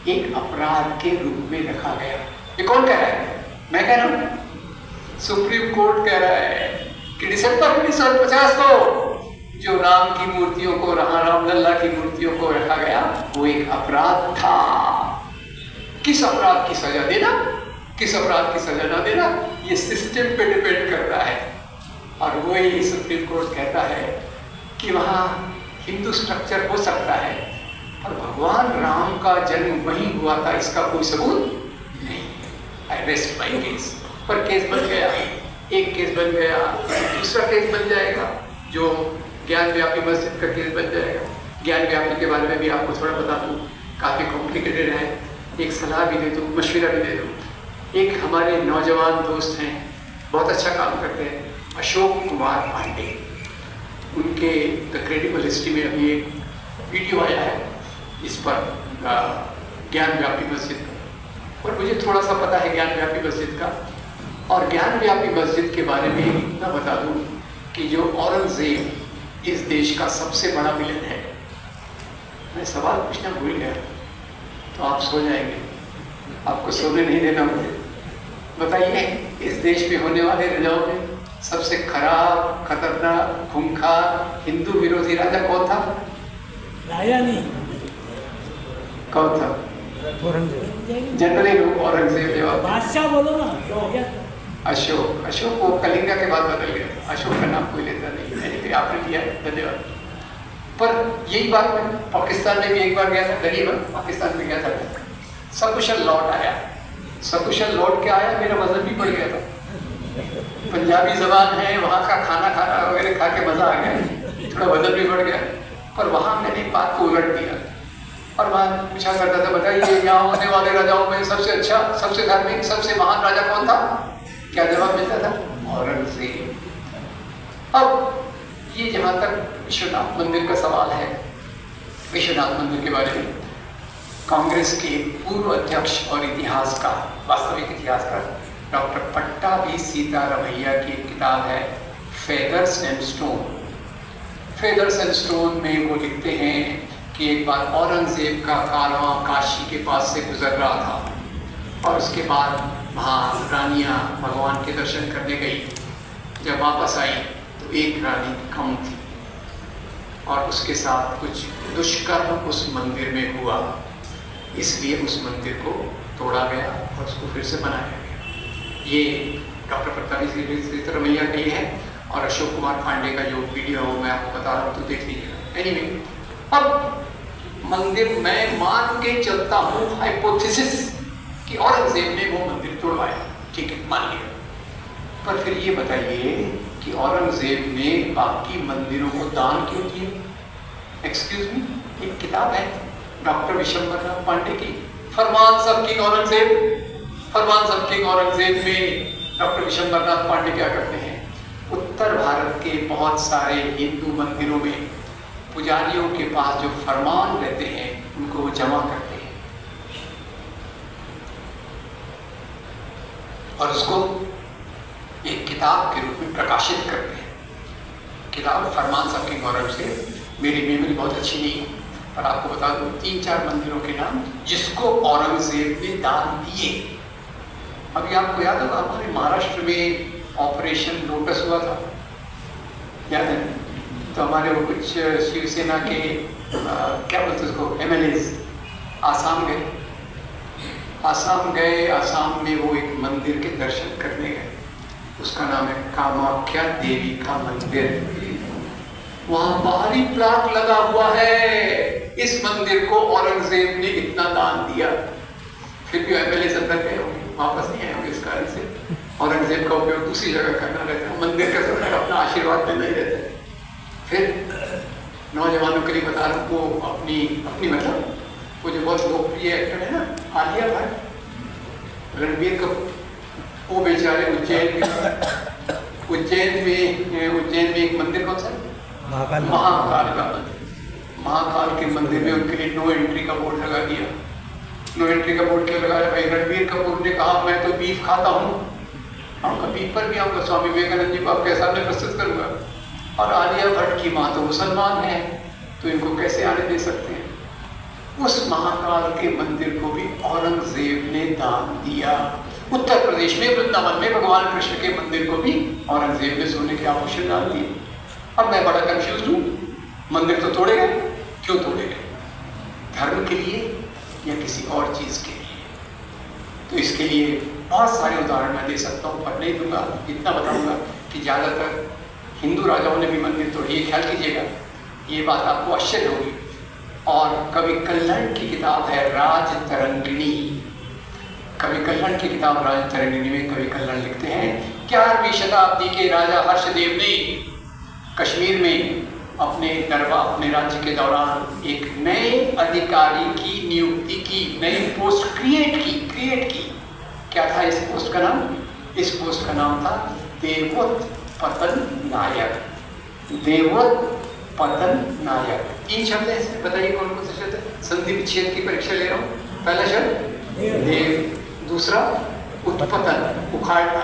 एक अपराध के रूप में रखा गया। ये कौन कह रहा है? मैं कह रहा हूं, सुप्रीम कोर्ट कह रहा है कि दिसंबर 1950 को जो राम की मूर्तियों को, राम लल्ला की मूर्तियों को रखा गया वो एक अपराध था। किस अपराध की सजा देना, किस अपराध की सजा ना देना, ये सिस्टम पे डिपेंड करता है। और वही सुप्रीम कोर्ट कहता है कि वहाँ हिंदू स्ट्रक्चर हो सकता है, और भगवान राम का जन्म वहीं हुआ था, इसका कोई सबूत नहीं। आई रेस्ट माई केस। पर केस बन गया, एक केस बन गया, दूसरा केस बन जाएगा, जो ज्ञान व्यापी मस्जिद का केस बन जाएगा। ज्ञान व्यापी के बारे में भी आपको थोड़ा बता दूँ, काफ़ी कॉम्प्लिकेटेड है, एक सलाह भी दे दूँ, मशवरा भी दे दूँ। एक हमारे नौजवान दोस्त हैं, बहुत अच्छा काम करते हैं, अशोक कुमार पांडे, उनके द क्रेडिबल हिस्ट्री में अभी एक वीडियो आया है इस पर ज्ञान व्यापी मस्जिद का, और मुझे थोड़ा सा पता है ज्ञान व्यापी मस्जिद का। और ज्ञान व्यापी मस्जिद के बारे में इतना बता दूँ कि जो औरंगजेब इस देश का सबसे बड़ा विलन है। मैं सवाल पूछना भूल गया, तो आप सो जाएंगे, आपको सोने नहीं देना मुझे। बताइए, इस देश में होने वाले राजाओं में सबसे खराब, खतरनाक, खूंखार, हिंदू विरोधी राजा कौन था? राजा नहीं, कौन था? जनरली लोग औरंगजेब जवाब। बादशाह बोलो ना। अशोक, अशोक को कलिंगा के बाद बदल गया, अशोक का नाम कोई लेता नहीं, आपने लिया है, धन्यवाद। पर यही बात मैं पाकिस्तान में भी एक बार गया था, गरीब पाकिस्तान में गया था, सकुशल लौट आया। सकुशल लौट के आया, मेरा वजन भी बढ़ गया था। पंजाबी जबान है, वहाँ का खाना खाना वगैरह खा के मजा आ गया, थोड़ा वजन भी बढ़ गया। पर वहाँ मैंने बात को उलट दिया, और वहाँ पूछा करता था, बताइए यहाँ होने वाले राजाओं में सबसे अच्छा, सबसे धार्मिक, सबसे महान राजा कौन था? क्या जवाब मिलता था? औरंगजेब। अब ये जहाँ तक विश्वनाथ मंदिर का सवाल है, विश्वनाथ मंदिर के बारे में कांग्रेस के पूर्व अध्यक्ष और इतिहासकार, वास्तविक इतिहासकार डॉक्टर पट्टाभी सीतारमैया की एक किताब है feathers and stone. Feathers and stone में वो लिखते हैं कि एक बार औरंगजेब का कारवां काशी के पास से गुजर रहा था, और उसके बाद वहाँ रानियाँ भगवान के दर्शन करने गई। जब वापस आई तो एक रानी कम थी, और उसके साथ कुछ दुष्कर्म उस मंदिर में हुआ, इसलिए उस मंदिर को तोड़ा गया और उसको फिर से बनाया गया। ये डॉक्टर पट्टाभी सीतारमैया का ये है, और अशोक कुमार पांडे का जो वीडियो है वो मैं आपको बता रहा हूँ, तो देख लीजिएगा। एनीवे, अब मंदिर मैं मान के चलता हूँ हाइपोथेसिस कि औरंगजेब ने वो मंदिर तोड़वाया, ठीक है, मान लिया। पर फिर ये बताइए कि औरंगजेब ने बाकी मंदिरों को दान क्यों किए? एक्सक्यूज मी, एक किताब है डॉक्टर विशंबरनाथ पांडे की, farmans of king Aurangzeb. Farmans of king Aurangzeb में डॉक्टर विशंबरनाथ पांडे क्या करते हैं, उत्तर भारत के बहुत सारे हिंदू मंदिरों में पुजारियों के पास जो फरमान रहते हैं उनको वो जमा करते हैं, और उसको एक किताब के रूप में प्रकाशित करते हैं। किताब फरमान्स ऑफ किंग औरंगजेब। मेरी मेमोरी बहुत अच्छी नहीं है, पर आपको बता दूं 3-4 मंदिरों के नाम जिसको औरंगजेब ने दान दिए। अभी आपको याद होगा हमारे महाराष्ट्र में ऑपरेशन लोटस हुआ था, याद है? तो हमारे वो कुछ शिवसेना के क्या बोलते उसको MLAs आसाम गए। आसाम में वो एक मंदिर के दर्शन करने गए, उसका नाम है कामाख्या देवी का मंदिर। वहां बाहरी प्लाक लगा हुआ है, इस मंदिर को औरंगजेब ने इतना दान दिया। फिर भी MLAs अंदर गए होंगे, वापस नहीं आए होंगे इस कारण से। औरंगजेब का उपयोग दूसरी जगह करना रहता है, मंदिर का समय अपना आशीर्वाद में नहीं रहता है। फिर नौजवानों के लिए बता रहा हूँ, वो अपनी मतलब वो जो बहुत लोकप्रिय एक्टर है ना आलिया भट्ट, रणबीर कपूर, वो बेचारे उज्जैन में एक मंदिर कौन सा है? महाकाल का मंदिर। महाकाल के मंदिर में उनके लिए नो एंट्री का बोर्ड लगा दिया। नो एंट्री का बोर्ड क्यों लगाया भाई? रणबीर कपूर ने कहा मैं तो बीफ खाता हूँ, आपका बीफ पर भी आऊँगा, स्वामी विवेकानंद जी को आपके सामने प्रस्तुत करूँगा। और आलिया भट्ट की माँ तो मुसलमान है, तो इनको कैसे आने दे सकते हैं? उस महाकाल के मंदिर को भी औरंगजेब ने दान दिया। उत्तर प्रदेश में वृंदावन में भगवान कृष्ण के मंदिर को भी औरंगजेब ने सोने के आभूषण डाल दिए। अब मैं बड़ा कंफ्यूज हूँ, मंदिर तो तोड़े गए, क्यों तोड़े गए? धर्म के लिए या किसी और चीज के लिए? तो इसके लिए बहुत सारे उदाहरण मैं दे सकता हूँ, पर नहीं दूंगा। इतना बताऊंगा कि ज़्यादातर हिंदू राजाओं ने भी मंदिर तोड़े। ये ख्याल कीजिएगा, ये बात आपको आश्चर्य होगी। और कवि कल्हण की किताब है राज तरंगिणी। कवि कल्हण की किताब राज तरंगिणी में कवि कल्हण लिखते हैं 11वीं शताब्दी के राजा हर्षदेव ने कश्मीर में अपने राज्य के दौरान एक नए अधिकारी की नियुक्ति की, नई पोस्ट क्रिएट की। क्या था इस पोस्ट का नाम? इस पोस्ट का नाम था देवोत्पतन नायक। देवोत्पतन नायक। 3 शब्द है इसमें, बताइए कौन कौन से शब्द है? संधि विच्छेद की परीक्षा ले रहा हूँ। पहला शब्द देव, दूसरा उत्पतन उखाड़ना,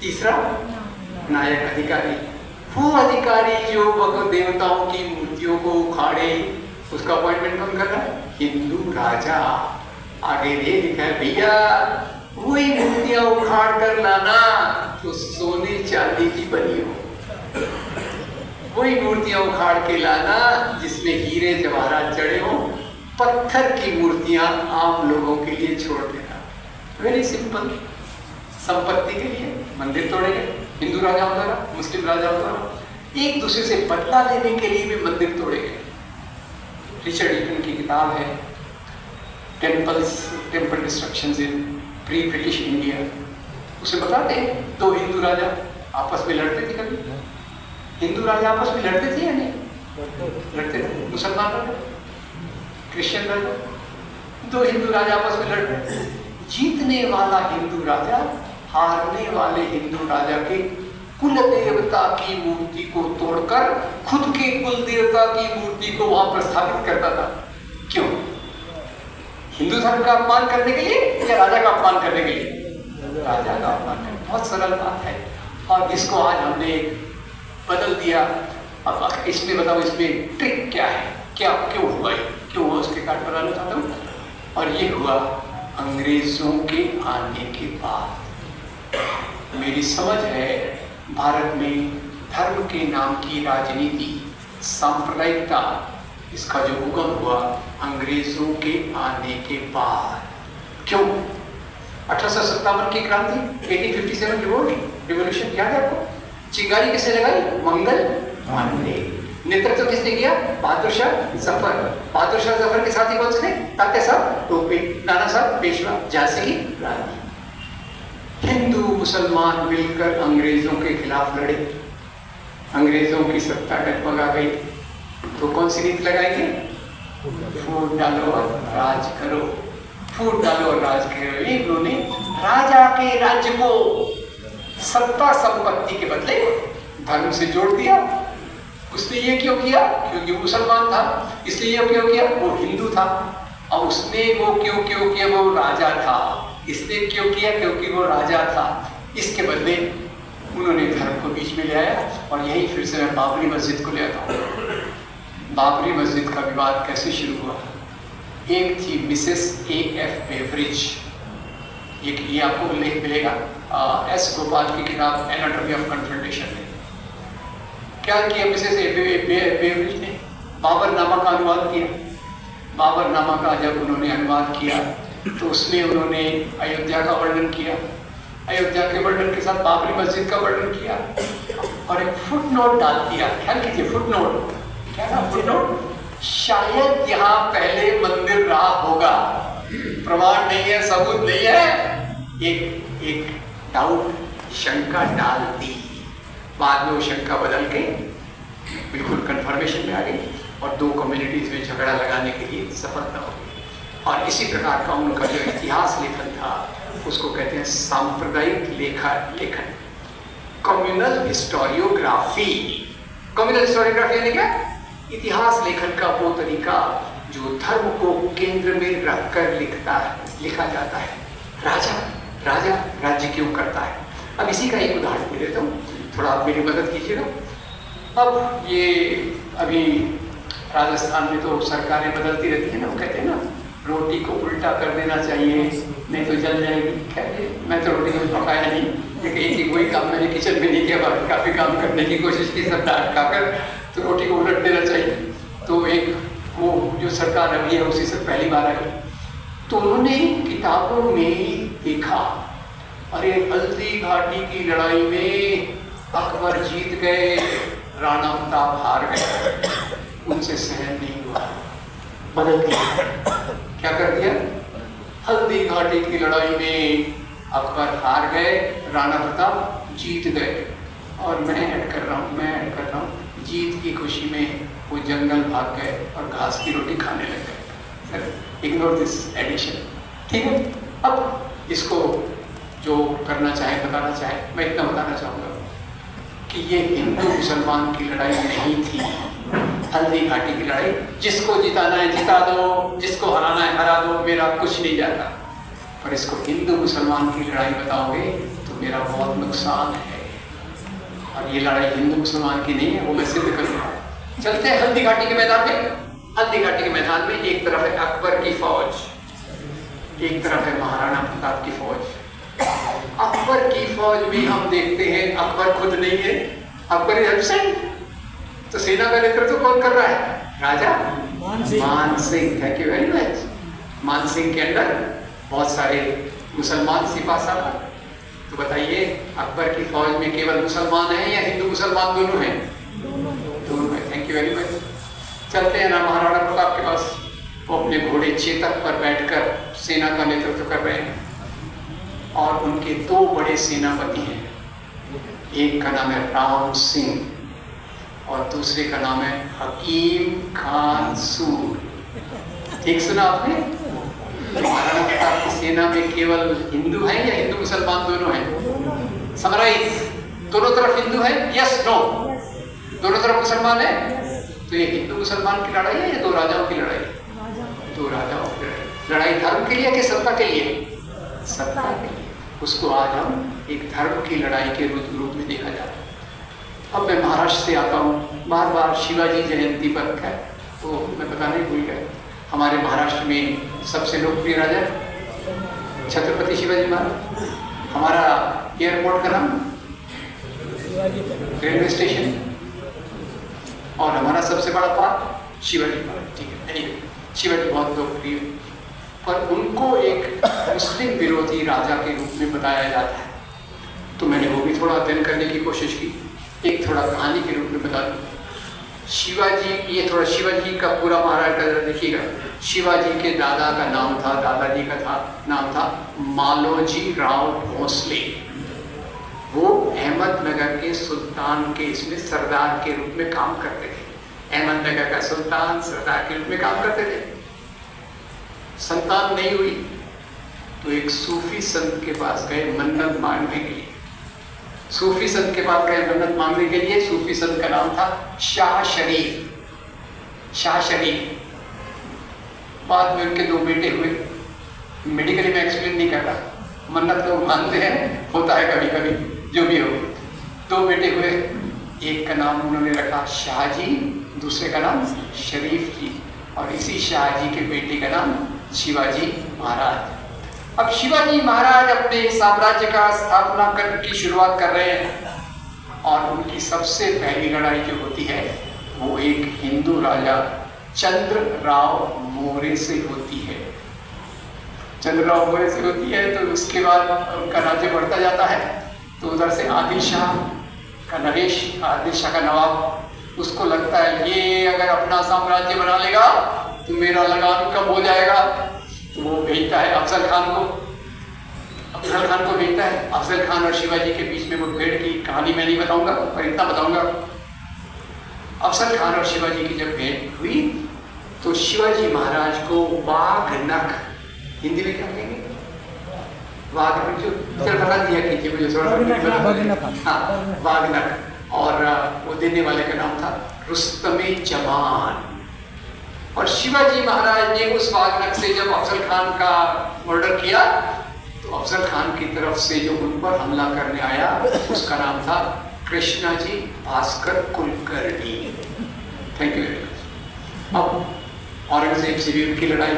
तीसरा नायक अधिकारी। वो अधिकारी जो भगवत देवताओं की मूर्तियों को उखाड़े, उसका अपॉइंटमेंट कौन कर रहा है? हिंदू राजा। आगे ये लिखा है भैया वही मूर्तियां उखाड़ कर लाना तो सोने चांदी की बनी हो। वही मूर्तियां उखाड़ के लाना जिसमें हीरे जवाहरात जड़े हो। पत्थर की मूर्तियां आम लोगों के लिए छोड़ देना। Very simple. संपत्ति के लिए मंदिर तोड़े गए हिंदू राजाओं द्वारा, मुस्लिम राजाओं द्वारा। एक दूसरे से बदला लेने के लिए भी मंदिर तोड़े गए। रिचर्ड ईटन की किताब है टेम्पल डिस्ट्रक्शंस इन प्री ब्रिटिश इंडिया। उसे बताते हैं 2 हिंदू राजा आपस में लड़ते थे। कभी हिंदू राजा आपस में लड़ते थे या नहीं? लड़ते थे। मुसलमान राजा, क्रिश्चियन राजा, 2 हिंदू राजा आपस में लड़ते। जीतने वाला हिंदू राजा हारने वाले हिंदू राजा के कुल देवता की मूर्ति को तोड़कर खुद के कुल देवता की मूर्ति को वहां पर स्थापित करता था। क्यों? हिंदू धर्म का अपमान करने के लिए या राजा का अपमान करने के लिए? राजा का अपमान करने। बहुत सरल बात है और इसको आज हमने बदल दिया। अब इसमें बताओ, इसमें ट्रिक क्या है? क्या क्यों हुआ? क्यों हुआ उसके कारण बताना चाहता हूँ। और ये हुआ अंग्रेजों के आने के बाद। मेरी समझ है भारत में धर्म के नाम की राजनीति, सांप्रदायिकता, इसका जो उगम हुआ अंग्रेजों के आने के बाद। क्यों? 1857 की क्रांति, 1857 रिवॉल्यूशन याद है आपको? चिंगारी किसने लगाई? मंगल पांडे। नेतृत्व किसने किया? बहादुर शाह जफर। बहादुर शाह जफर के साथी कौन से थे? तात्या साहब टोपे, नाना साहब पेशवा, झांसी की रानी। हिंदू मुसलमान मिलकर अंग्रेजों के खिलाफ लड़े। अंग्रेजों की सत्ता डगमगा गई तो कौन सी नीति लगाएंगे? फूट डालो और राज करो। फूट डालो और राज करो। इन्होंने राजा के राज्य को सत्ता संपत्ति के बदले धर्म से जोड़ दिया। उसने ये क्यों किया? क्योंकि वो मुसलमान था। इसलिए ये क्यों किया? वो हिंदू था। और उसने वो क्यों किया? वो राजा था। इसने क्यों किया? क्योंकि वो राजा था। इसके बदले उन्होंने धर्म को बीच में ले आया। और यही फिर से मैं बाबरी मस्जिद को ले आता हूँ। बाबरी मस्जिद का विवाद कैसे शुरू हुआ? एक थी मिसेस A.F. बेवरिज, ये आपको उल्लेख मिलेगा S. गोपाल की किताब एनाटॉमी ऑफ कन्फ्रंटेशन में। क्या किया मिसेस बेवरिज ने? बाबरनामा का अनुवाद किया। बाबरनामा का जब उन्होंने अनुवाद किया तो उसमें उन्होंने अयोध्या का वर्णन किया। अयोध्या के वर्णन के साथ बाबरी मस्जिद का वर्णन किया और एक फुटनोट डाल दिया। ख्याल कीजिए, फुटनोट क्या था? फुटनोट, शायद यहाँ पहले मंदिर रहा होगा, प्रमाण नहीं है, सबूत नहीं है। एक डाउट, शंका डाल दी। बाद में वो शंका बदल के बिल्कुल कंफर्मेशन में आ गई और 2 कम्युनिटीज में झगड़ा लगाने के लिए सफलता हो गई। और इसी प्रकार का उनका जो इतिहास लेखन था उसको कहते हैं सांप्रदायिक लेखन, कम्युनल हिस्टोरियोग्राफी। कम्युनल हिस्टोरियोग्राफी यानी क्या? इतिहास लेखन का वो तरीका जो धर्म को केंद्र में रखकर लिखा जाता है। राजा राज्य क्यों करता है? अब इसी का एक उदाहरण दे देता हूँ, थोड़ा आप मेरी मदद कीजिएगा। अब ये अभी राजस्थान में तो सरकारें बदलती रहती है ना, वो कहते हैं ना रोटी को उल्टा कर देना चाहिए नहीं तो जल जाएगी। खैर मैं तो रोटी कभी पकाया नहीं, लेकिन एक वही काम मैंने किचन में नहीं किया, काफ़ी काम करने की कोशिश की, सब डांट खाकर, तो रोटी को उलट देना चाहिए। तो एक वो जो सरकार अभी है उसी से पहली बार आई तो उन्होंने किताबों में देखा, अरे हल्दी घाटी की लड़ाई में अकबर जीत गए, राणा प्रताप हार गए, उनसे सहन नहीं हुआ, बदल दिया। क्या कर दिया? हल्दी घाटी की लड़ाई में अकबर हार गए, राणा प्रताप जीत गए, और मैं ऐड कर रहा हूँ, जीत की खुशी में वो जंगल भाग गए और घास की रोटी खाने लग गए। सर इग्नोर दिस एडिशन, ठीक है। अब इसको जो करना चाहे बताना चाहे, मैं इतना बताना चाहूँगा कि ये हिंदू मुसलमान की लड़ाई नहीं थी, हल्दी घाटी की लड़ाई। जिसको जिताना है जिता दो, जिसको हराना है हरा दो, मेरा कुछ नहीं जाता, पर इसको हिंदू मुसलमान की लड़ाई बताओगे तो मेरा बहुत नुकसान है। और ये लड़ाई हिंदू मुसलमान की नहीं है, वो मैं सिद्ध करूँगा। चलते हैं हल्दी घाटी के मैदान में। हल्दी घाटी के मैदान में एक तरफ है अकबर की फौज, एक तरफ है महाराणा प्रताप की फौज। अकबर की फौज में हम देखते हैं अकबर खुद नहीं है, अकबर इज एब्सेंट। तो सेना का नेतृत्व कौन कर रहा है? राजा मान Singh. Thank you very much. मान सिंह के अंदर बहुत सारे मुसलमान सिपा सालार। तो बताइए अकबर की फौज में केवल मुसलमान है या हिंदू मुसलमान दोनों हैं? दोनों है। Thank you very much. चलते हैं ना महाराणा प्रताप के पास। वो अपने घोड़े चेतक पर बैठकर सेना का नेतृत्व कर रहे हैं, और उनके दो बड़े सेनापति हैं, एक का नाम है राम सिंह और दूसरे का नाम है हकीम खान सूर। ठीक सुना आपने? महाराणा प्रताप की सेना में केवल हिंदू हैं या हिंदू मुसलमान दोनों हैं? समराइज, दोनों तरफ हिंदू है? Yes no? दोनों तरफ मुसलमान है? तो ये हिंदू मुसलमान की लड़ाई है या दो राजाओं की लड़ाई? दो राजाओं की लड़ाई। लड़ाई धर्म के लिए कि सत्ता के लिए? सत्ता के लिए। उसको आज हम एक धर्म की लड़ाई के रूप में देखा जाता है। अब मैं महाराष्ट्र से आता हूँ, बार बार शिवाजी जयंती पर है तो मैं बताना ही भूल गया। हमारे महाराष्ट्र में सबसे लोकप्रिय राजा छत्रपति शिवाजी महाराज। हमारा एयरपोर्ट का नाम, रेलवे स्टेशन, और हमारा सबसे बड़ा पार्क शिवाजी पार्क। ठीक है, एनीवे शिवाजी बहुत लोकप्रिय, पर उनको एक मुस्लिम विरोधी राजा के रूप में बताया जाता है। तो मैंने वो भी थोड़ा अध्ययन करने की कोशिश की, एक थोड़ा कहानी के रूप में बता दूं। शिवाजी, ये थोड़ा शिवाजी का पूरा महाराष्ट्र देखिएगा। शिवाजी के दादा का नाम था, दादाजी का नाम था मालोजी राव भोसले। वो अहमदनगर के सुल्तान के इसमें सरदार के रूप में काम करते थे। अहमदनगर का सुल्तान सरदार के रूप में काम करते थे। संतान नहीं हुई तो एक सूफी संत के पास गए मन्नत मांगने के लिए। सूफी संत के पास गए मन्नत मांगने के लिए। सूफी संत का नाम था शाह शरीफ। शाह शरीफ। बाद में उनके दो बेटे हुए। मेडिकली मैं एक्सप्लेन नहीं कर रहा, मन्नत लोग मानते हैं, होता है कभी कभी, जो भी हो। दो बेटे हुए, एक का नाम उन्होंने रखा शाहजी, दूसरे का नाम शरीफ जी, और इसी शाहजी के बेटे का नाम शिवाजी महाराज। अब शिवाजी महाराज अपने साम्राज्य का स्थापना की शुरुआत कर रहे हैं, और उनकी सबसे पहली लड़ाई जो होती है वो एक हिंदू राजा चंद्रराव मौर्य से होती है। चंद्रराव मौर्य से होती है, तो उसके बाद उनका राज्य बढ़ता जाता है। तो उधर से आदिल शाह का नरेश, आदिल शाह का नवाब, उसको लगता है ये अगर अपना साम्राज्य बना लेगा तो मेरा लगान कम हो जाएगा। तो वो भेजता है अफजल खान को। अफजल खान को भेजता है। अफजल खान और शिवाजी के बीच में मुठभेड़ की कहानी मैं नहीं बताऊंगा, पर इतना बताऊंगा, अफजल खान और शिवाजी की जब भेंट हुई तो शिवाजी महाराज को वाघनख, हिंदी में क्या कहेंगे? वाघनख, जो चल बता दिया कीजिए मुझे थोड़ा सा। हाँ, वाघनख। और वो देने वाले का नाम था रुस्तमे जमान। और शिवाजी महाराज ने उस वाघनख से जब अफजल खान का मर्डर किया तो अफजल खान की तरफ से जो उन पर हमला करने आया उसका नाम था Krishnaji Bhaskar Kulkarni. Thank you very much. अब औरंगजेब से भी उनकी लड़ाई।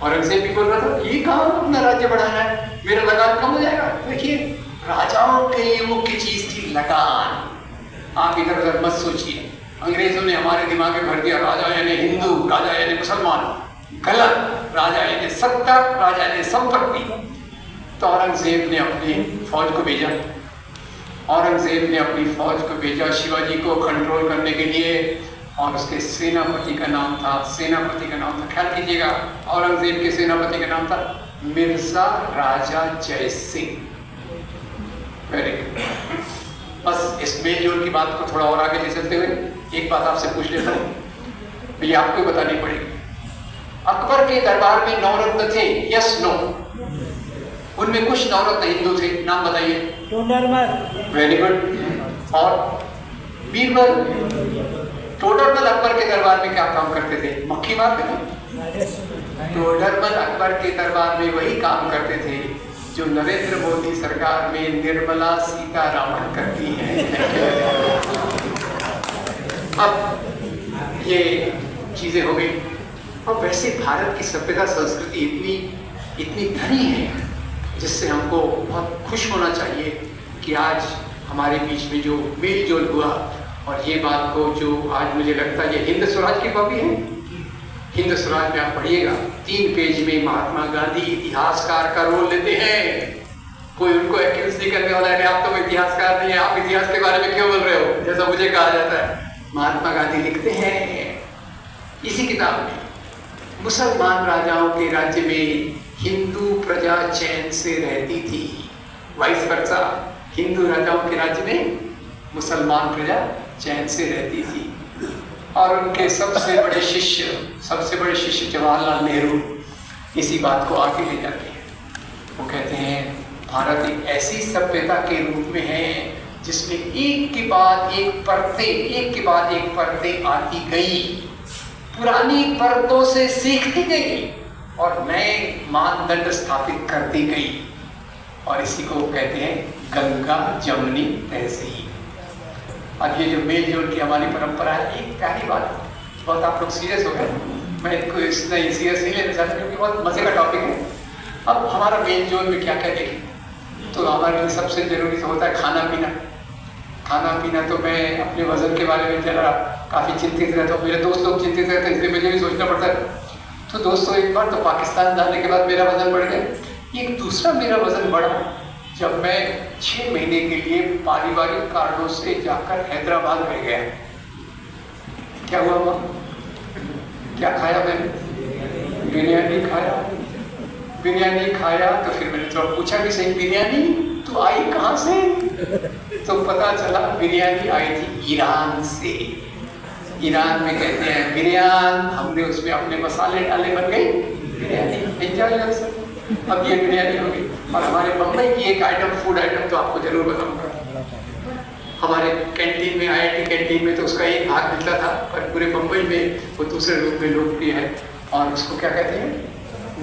औरंगजेब भी बोल रहा था ये कहाँ अपना राज्य बढ़ाना है, मेरा लगान कम हो जाएगा। देखिए, राजाओं के लिए मुख्य चीज थी लगान। आप इधर उधर मत सोचिए, अंग्रेजों ने हमारे दिमाग में भर दिया राजा यानी हिंदू, राजा यानी मुसलमान। गलत। राजा यानी सत्ता, राजा यानी संपत्ति। तो औरंगजेब ने अपनी फौज को भेजा, औरंगजेब ने अपनी फौज को भेजा शिवाजी को कंट्रोल करने के लिए, और उसके सेनापति का नाम था, ख्याल कीजिएगा, औरंगजेब के सेनापति का नाम था मिर्जा राजा जय सिंह। Very good. बस इस मेल जोल की बात को थोड़ा और आगे ले चलते हुए एक बात आपसे पूछ लेता हूँ, भैया आपको बतानी पड़ेगी। अकबर के दरबार में 9 रत्न थे, यस नो? उनमें कुछ 9 रत्न हिंदू थे, नाम बताइए। टोडरमल। Very good. और बीरबल? टोडरमल अकबर के दरबार में क्या काम करते थे? मक्खी मारते थे। टोडरमल अकबर के दरबार में वही काम करते थे जो नरेंद्र मोदी सरकार में निर्मला सीतारामन करती है। अब ये चीजें हो गई। और वैसे भारत की सभ्यता संस्कृति इतनी धनी है जिससे हमको बहुत खुश होना चाहिए कि आज हमारे बीच में जो मेल जोल हुआ, और ये बात को जो आज मुझे लगता है ये हिंद स्वराज की कॉपी है। हिंद स्वराज में आप पढ़िएगा 3 पेज में महात्मा गांधी इतिहासकार का रोल लेते हैं। कोई उनको एक्यूज नहीं करने वाला है, आप तो इतिहासकार नहीं है, आप इतिहास के बारे में क्यों बोल रहे हो, जैसा मुझे कहा जाता है। महात्मा गांधी लिखते हैं इसी किताब में, मुसलमान राजाओं के राज्य में हिंदू प्रजा चैन से रहती थी, वाइस वर्सा, हिंदू राजाओं के राज्य में मुसलमान प्रजा चैन से रहती थी। और उनके सबसे बड़े शिष्य जवाहरलाल नेहरू इसी बात को आगे ले जाते हैं। वो कहते हैं भारत एक ऐसी सभ्यता के रूप में है जिसमें एक के बाद एक परतें आती गई, पुरानी परतों से सीखती गई और नए मानदंड स्थापित करती गई, और इसी को कहते हैं गंगा जमुनी तहजीब। अब ये जो मेल जोल की हमारी परंपरा है, एक प्यारी बात, बहुत आप लोग सीरियस हो गए, मैं इनको इसलिए सीरियस नहीं लेना चाहता क्योंकि बहुत मजे का टॉपिक है। अब हमारा मेल जोल में क्या क्या देखें, तो हमारे लिए सबसे जरूरी तो होता है खाना पीना। खाना पीना तो मैं अपने वजन के बारे में जरा काफ़ी चिंतित रहता हूँ, मेरे दोस्त लोग चिंतित रहते हैं, इसलिए मुझे भी सोचना पड़ता है। तो दोस्तों एक बार तो पाकिस्तान जाने के बाद मेरा वजन बढ़ गया। एक दूसरा मेरा वजन बढ़ा जब मैं 6 महीने के लिए पारिवारिक कारणों से जाकर हैदराबाद रह गया। क्या हुआ? क्या खाया मैंने? बिरयानी खाया। तो फिर मैंने थोड़ा पूछा कि सही बिरयानी तो आई कहाँ से? तो पता चला बिरयानी आई थी ईरान से। ईरान में कहते हैं बिरयान, हमने उसमें अपने मसाले डाले, बन गई बिरयानी। एंजॉय। अब ये बिरयानी होगी। और हमारे बम्बई की एक फूड आइटम तो आपको जरूर बताऊंगा। हमारे कैंटीन में, IIT कैंटीन में तो उसका एक भाग मिलता था, पर पूरे बम्बई में वो दूसरे रूप में लोकप्रिय है, और उसको क्या कहते हैं?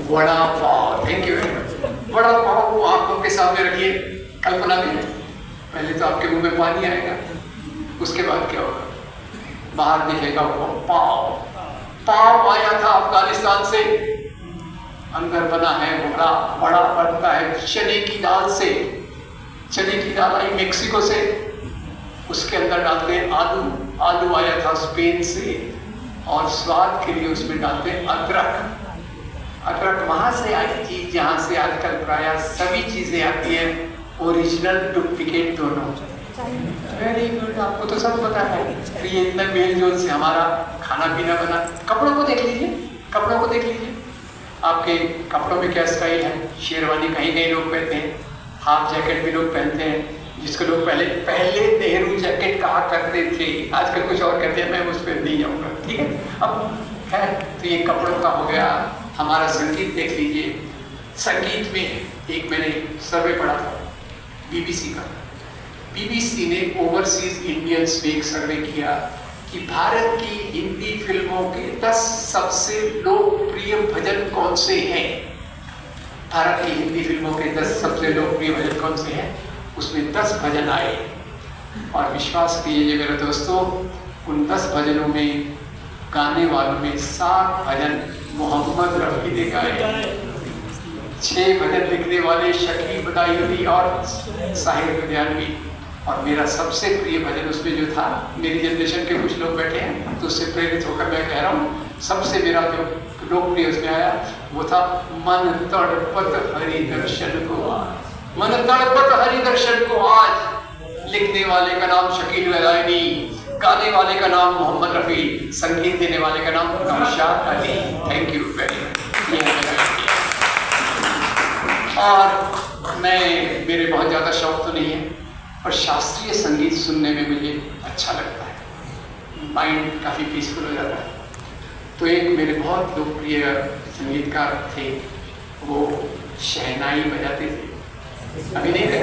Vada pav. Thank you very much. Vada pav को आंखों के सामने रखिए, कल्पना में पहले तो आपके मुंह में पानी आएगा, उसके बाद क्या होगा? बाहर दिखेगा वो पाव आया था अफगानिस्तान से, अंदर बना है बड़ा बनता है चने की दाल से। चने की दाल आई मेक्सिको से, उसके अंदर डालते हैं आलू आया था स्पेन से, और स्वाद के लिए उसमें डालते हैं अदरक वहां से आई चीज जहां से आजकल प्रायः सभी चीजें आती हैं, ओरिजिनल डुप्लीकेट दोनों। वेरी गुड, आपको तो सब पता है। तो ये इतना मेल जोल से हमारा खाना पीना बना। कपड़ों को देख लीजिए, आपके कपड़ों में क्या स्टाइल है? शेरवानी कहीं लोग पहनते हैं, हाफ जैकेट भी लोग पहनते हैं, जिसको लोग पहले नेहरू जैकेट कहा करते थे, आजकल कुछ और कहते हैं, मैं उस पर नहीं जाऊँगा, ठीक है। अब है तो ये कपड़ों का हो गया। हमारा संगीत देख लीजिए, संगीत में एक मैंने सर्वे पढ़ा था BBC ने ओवरसीज इंडियंस में एक सर्वे किया कि भारत की हिंदी फिल्मों के 10 सबसे लोकप्रिय भजन कौन से हैं। भारत की हिंदी फिल्मों के 10 सबसे लोकप्रिय भजन कौन से हैं, उसमें 10 भजन आए, और विश्वास कीजिए मेरे दोस्तों, उन 10 भजनों में गाने वालों में 7 भजन मोहम्मद रफ़ी ने गाए, 6 भजन लिखने वाले शकीब बदायूनी और साहिर लुधियानवी, और मेरा सबसे प्रिय भजन उसमें जो था, मेरी जनरेशन के कुछ लोग बैठे हैं तो उससे प्रेरित होकर मैं कह रहा हूँ, सबसे मेरा जो लोकप्रिय उसमें आया, वो था मन तड़पत हरि दर्शन को आज, मन तड़पत हरि दर्शन को आज। लिखने वाले का नाम शकील वैलानी, गाने वाले का नाम मोहम्मद रफी, संगीत देने वाले का नाम Naushad Ali. Thank you very much. और मेरे बहुत ज़्यादा शौक तो नहीं है, पर शास्त्रीय संगीत सुनने में मुझे अच्छा लगता है, माइंड काफ़ी पीसफुल हो जाता है। तो एक मेरे बहुत लोकप्रिय संगीतकार थे, वो शहनाई बजाते थे, अभी नहीं थे,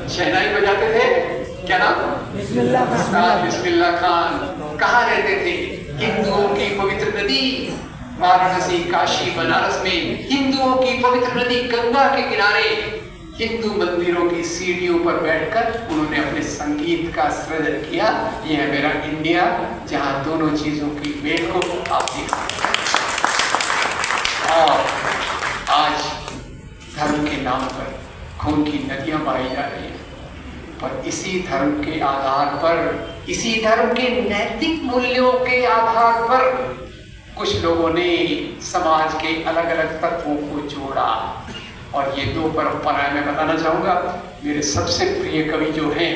शहनाई बजाते थे, क्या नाम? बिस्मिल्लाह खान। कहाँ रहते थे? हिंदुओं की पवित्र नदी वाराणसी, काशी, बनारस में हिंदुओं की पवित्र नदी गंगा के किनारे हिंदू मंदिरों की सीढ़ियों पर बैठकर उन्होंने अपने संगीत का सृजन किया। यह है मेरा इंडिया, जहां दोनों चीजों की मेल को आप देखते हैं। और आज धर्म के नाम पर खून की नदियां बहाई जा रही हैं, पर इसी धर्म के आधार पर, इसी धर्म के नैतिक मूल्यों के आधार पर कुछ लोगों ने समाज के अलग अलग तत्वों को जोड़ा। और ये दो परंपराएं मैं बताना चाहूंगा। मेरे सबसे प्रिय कवि जो हैं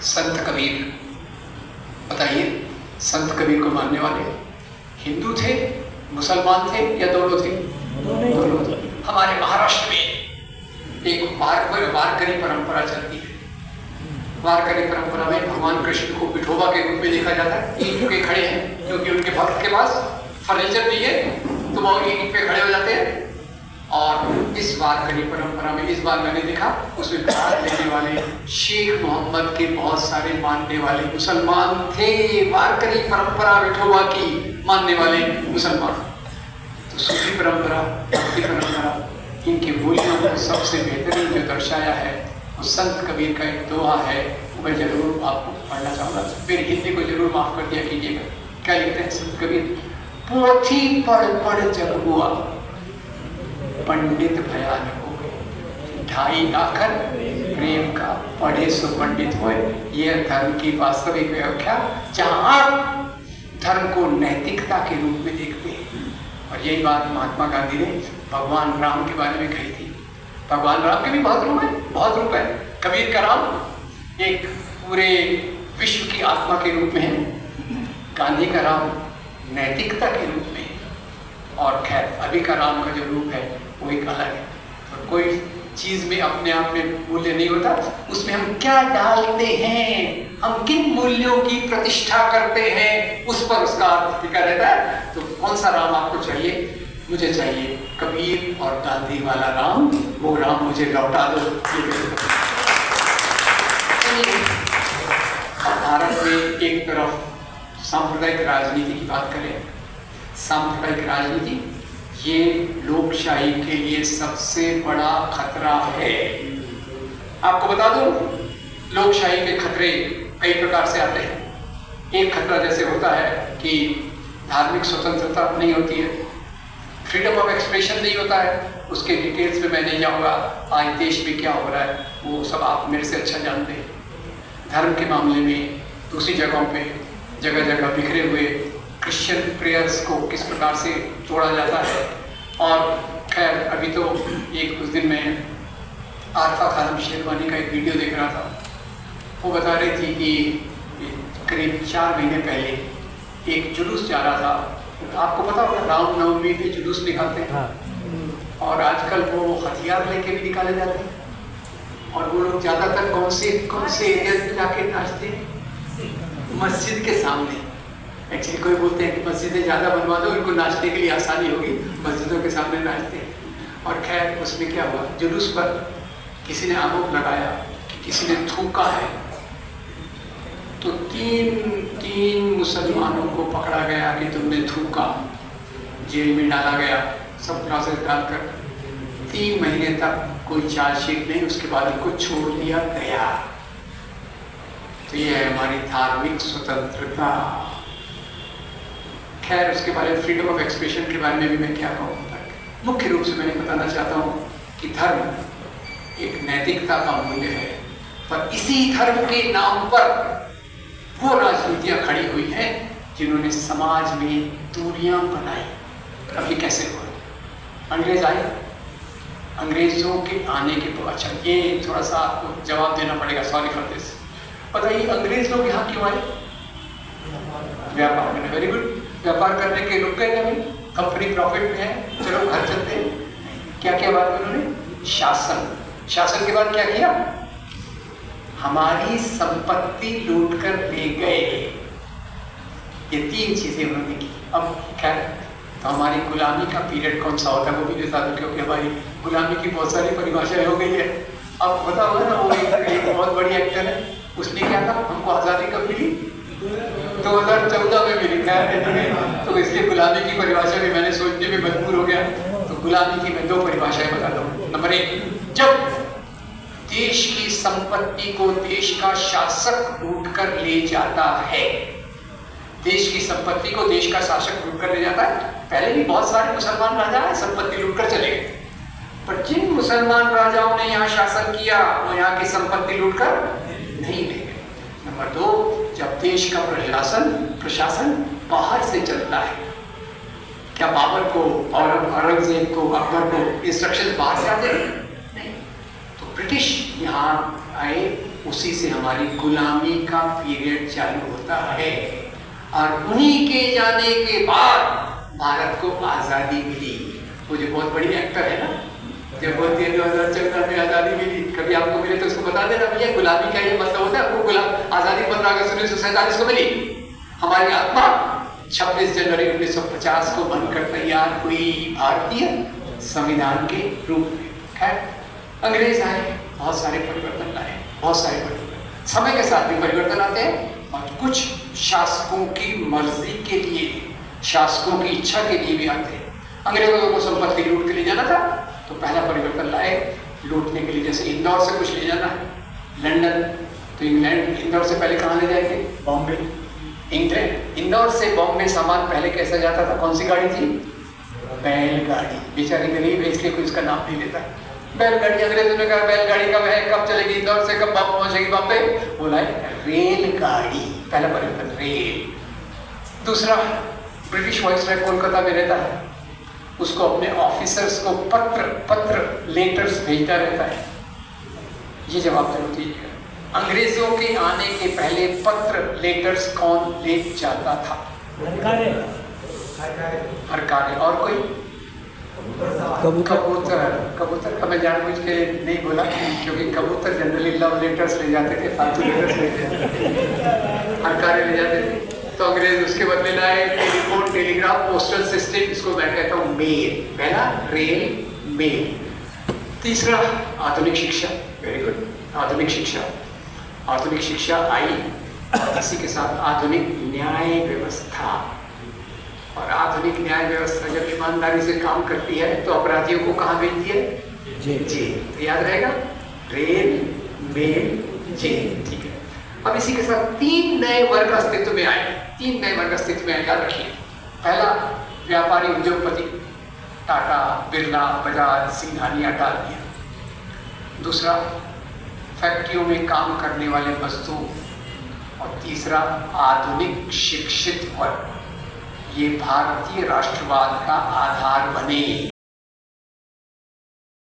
संत कबीर, बताइए, संत कबीर को मानने वाले हिंदू थे, मुसलमान थे या दोनों थे? दोनों थे। हमारे महाराष्ट्र में एक वारकरी परंपरा चलती है। वारकरी परंपरा में भगवान कृष्ण को विठोबा के रूप में देखा जाता है। ईंट पे खड़े हैं, क्योंकि उनके भक्त के पास फर्नीचर नहीं है, तो वो ईंट पे खड़े हो जाते हैं। और इस वारकरी परंपरा में इस बार मैंने देखा, उसमें भाग लेने वाले शेख मोहम्मद के बहुत सारे मानने वाले मुसलमान थे। वारकरी परंपरा विठोबा की मानने वाले मुसलमान। तो सूफी परंपरा, भक्ति परंपरा, इनके मूल्यों को सबसे बेहतरीन जो दर्शाया है वो संत कबीर का एक दोहा है, वो मैं जरूर आपको पढ़ना चाहूँगा। मेरी हिंदी को जरूर माफ कर दिया कीजिएगा। क्या लिखते हैं संत कबीर? पोथी पढ़ पढ़ जब हुआ, पंडित भयानक हो गए, ढाई आखर प्रेम का पढ़े सो पंडित हुए। यह धर्म की वास्तविक व्याख्या, जहाँ आप धर्म को नैतिकता के रूप में देखते हैं। और यही बात महात्मा गांधी ने भगवान राम के बारे में कही थी। भगवान राम के भी बहुत रूप है, बहुत रूप है। कबीर का राम एक पूरे विश्व की आत्मा के रूप में है, गांधी का राम नैतिकता के रूप में है, और खैर अभी का राम का जो रूप है वो एक अलग है। तो कोई चीज़ में अपने आप में मूल्य नहीं होता, उसमें हम क्या डालते हैं, हम किन मूल्यों की प्रतिष्ठा करते हैं, उस पर उसका अर्थ टिका रहता है। तो कौन सा राम आपको चाहिए? मुझे चाहिए कबीर और गांधी वाला राम, वो राम मुझे लौटा दो। भारत में एक तरफ सांप्रदायिक राजनीति की बात करें, सांप्रदायिक राजनीति ये लोकशाही के लिए सबसे बड़ा खतरा है। आपको बता दूं, लोकशाही के खतरे कई प्रकार से आते हैं। एक खतरा जैसे होता है कि धार्मिक स्वतंत्रता नहीं होती है, फ्रीडम ऑफ एक्सप्रेशन नहीं होता है। उसके डिटेल्स में मैं नहीं जाऊँगा, आज देश में क्या हो रहा है वो सब आप मेरे से अच्छा जानते हैं। धर्म के मामले में दूसरी जगहों पे जगह जगह बिखरे हुए क्रिश्चियन प्रेयर्स को किस प्रकार से तोड़ा जाता है। और खैर अभी तो एक कुछ दिन में आरफा खानम शेरवानी का एक वीडियो देख रहा था, वो बता रही थी कि करीब 4 महीने पहले एक जुलूस जा रहा था। आपको पता होगा रामनवमी पे जुलूस निकालते हैं, और आजकल वो हथियार लेके भी निकाले जाते हैं। और वो लोग ज़्यादातर कौन से एरिया में जाके नाचते हैं? मस्जिद के सामने। एक्चुअली कोई बोलते हैं कि मस्जिदें ज़्यादा बनवा दो, इनको नाचने के लिए आसानी होगी, मस्जिदों के सामने नाचते हैं। और खैर उसमें क्या हुआ, जुलूस पर किसी ने आरोप लगाया कि किसी ने थूका है, तो तीन मुसलमानों को पकड़ा गया कि तुमने थूका, जेल में डाला गया, सब प्रोसेस डालकर 3 महीने तक कोई चार्जशीट नहीं, उसके बाद इनको छोड़ दिया गया। तो ये है हमारी धार्मिक स्वतंत्रता। खैर उसके बारे में फ्रीडम ऑफ एक्सप्रेशन के बारे में भी मैं क्या कहूँ, मुख्य रूप से मैंने बताना चाहता हूँ कि धर्म एक नैतिकता का मूल्य है, पर इसी धर्म के नाम पर वो राजनीतियाँ खड़ी हुई हैं जिन्होंने समाज में दूरियां बनाई। अब ये कैसे हुआ? अंग्रेज आए, अंग्रेजों के आने के बाद, अच्छा ये थोड़ा सा आपको जवाब देना पड़ेगा, सॉरी फॉर दिस। बताइए अंग्रेज लोग यहाँ क्यों आए? व्यापार करने। Very good. व्यापार करने के रुक गए क्या भाई? कंपनी प्रॉफिट में है, चलो घर चलते हैं। क्या क्या बात उन्होंने? शासन। शासन के बाद क्या किया? हमारी संपत्ति लूट कर ले गए। ये 3 चीजें उन्होंने की। अब खैर तो हमारी गुलामी का पीरियड कौन सा होता है वो भी बता दो, क्योंकि हमारी गुलामी की बहुत सारी परिभाषाएं हो गई है। अब पता होगा ना, वो एक बहुत बड़ी एक्टर है, उसने क्या था, हमको आज़ादी कब मिली? 2014 में मिली। खैर तो इसलिए गुलामी की परिभाषा भी मैंने सोचने में मजबूर हो गया। तो गुलामी की मैं 2 परिभाषाएं बताता हूँ। नंबर 1, जब देश की संपत्ति को देश का शासक लूट कर ले जाता है। देश की संपत्ति को देश का शासक लूट कर ले जाता है। पहले भी बहुत सारे मुसलमान राजा संपत्ति लूट कर चले गए, पर जिन मुसलमान राजाओं ने यहाँ शासन किया वो यहाँ की संपत्ति लूट कर नहीं ले गए। नंबर 2, जब देश का प्रशासन बाहर से चलता है, क्या बाबर को और औरंगजेब को, अकबर को इंस्ट्रक्शन बाहर से आते हैं? नहीं। तो ब्रिटिश यहाँ आए, उसी से हमारी गुलामी का पीरियड चालू होता है। और उन्हीं के जाने के बाद भारत को आज़ादी मिली। वो जो बहुत बड़ी एक्टर है ना, जब बोलती है 2014 में आज़ादी मिली, कभी आपको मिले तो उसको बता देना भैया गुलामी का ये मतलब होता है। वो गुलाम आज़ादी 15 अगस्त 1947 को मिली। हमारी आत्मा 26 जनवरी 1950 को बनकर तैयार हुई भारतीय संविधान के रूप में। खैर अंग्रेज आए, बहुत सारे परिवर्तन लाए, बहुत सारे परिवर्तन। समय के साथ भी परिवर्तन आते हैं और कुछ शासकों की मर्जी के लिए, शासकों की इच्छा के लिए भी आते हैं। अंग्रेजों को संपत्ति लूट के ले जाना था तो पहला परिवर्तन लाए लूटने के लिए। जैसे इंदौर से कुछ ले जाना है लंदन, तो इंग्लैंड, इंदौर से पहले कहाँ ले जाएंगे? बॉम्बे। इंग्लैंड, इंदौर से बॉम्बे सामान पहले कैसा जाता था? कौन सी गाड़ी थी? बैलगाड़ी। बेचारी गरीब है इसलिए कोई उसका नाम नहीं लेता। बैलगाड़ी, अंग्रेजों ने कहा बैलगाड़ी कब है, कब चलेगी इंदौर से, कब पहुंचेगी बॉम्बे? बोला रेलगाड़ी। पहला परिवर्तन रेल। दूसरा, ब्रिटिश वाइसराय कोलकाता में रहता है, उसको अपने ऑफिसर्स को पत्र लेटर्स भेजता रहता है। ये जवाब जरूर दीजिएगा, अंग्रेजों के आने के पहले पत्र लेटर्स कौन ले जाता था? हरकारे। और कोई? कबूतर का मैं जानबूझ के नहीं बोला, क्योंकि कबूतर जनरली लव लेटर्स ले जाते थे, फालतू लेटर्स ले जाते थे। हरकारे ले जाते थे, तो अंग्रेज उसके बदले लाए टेलीफोन, टेलीग्राफ, पोस्टल सिस्टम, इसको मैं कहता हूँ मेल। पहला रेल, मेल। तीसरा आधुनिक शिक्षा। Very good. आधुनिक शिक्षा, आधुनिक शिक्षा आई, इसी के साथ आधुनिक न्याय व्यवस्था। और आधुनिक न्याय व्यवस्था जब ईमानदारी से काम करती है तो अपराधियों को कहाँ भेजती है? जेल। तो याद रहेगा, रेल, मेल, जेल। ठीक है। अब इसी के साथ 3 नए वर्ग अस्तित्व में आए। 3 नए वर्ग अस्तित्व में आए, याद रखिए। पहला, व्यापारी उद्योगपति, टाटा, बिरला, बजाज, सिंघानिया डाल दिया। दूसरा, फैक्ट्रियों में काम करने वाले मजदूर। और तीसरा, आधुनिक शिक्षित वर्ग। ये भारतीय राष्ट्रवाद का आधार बने।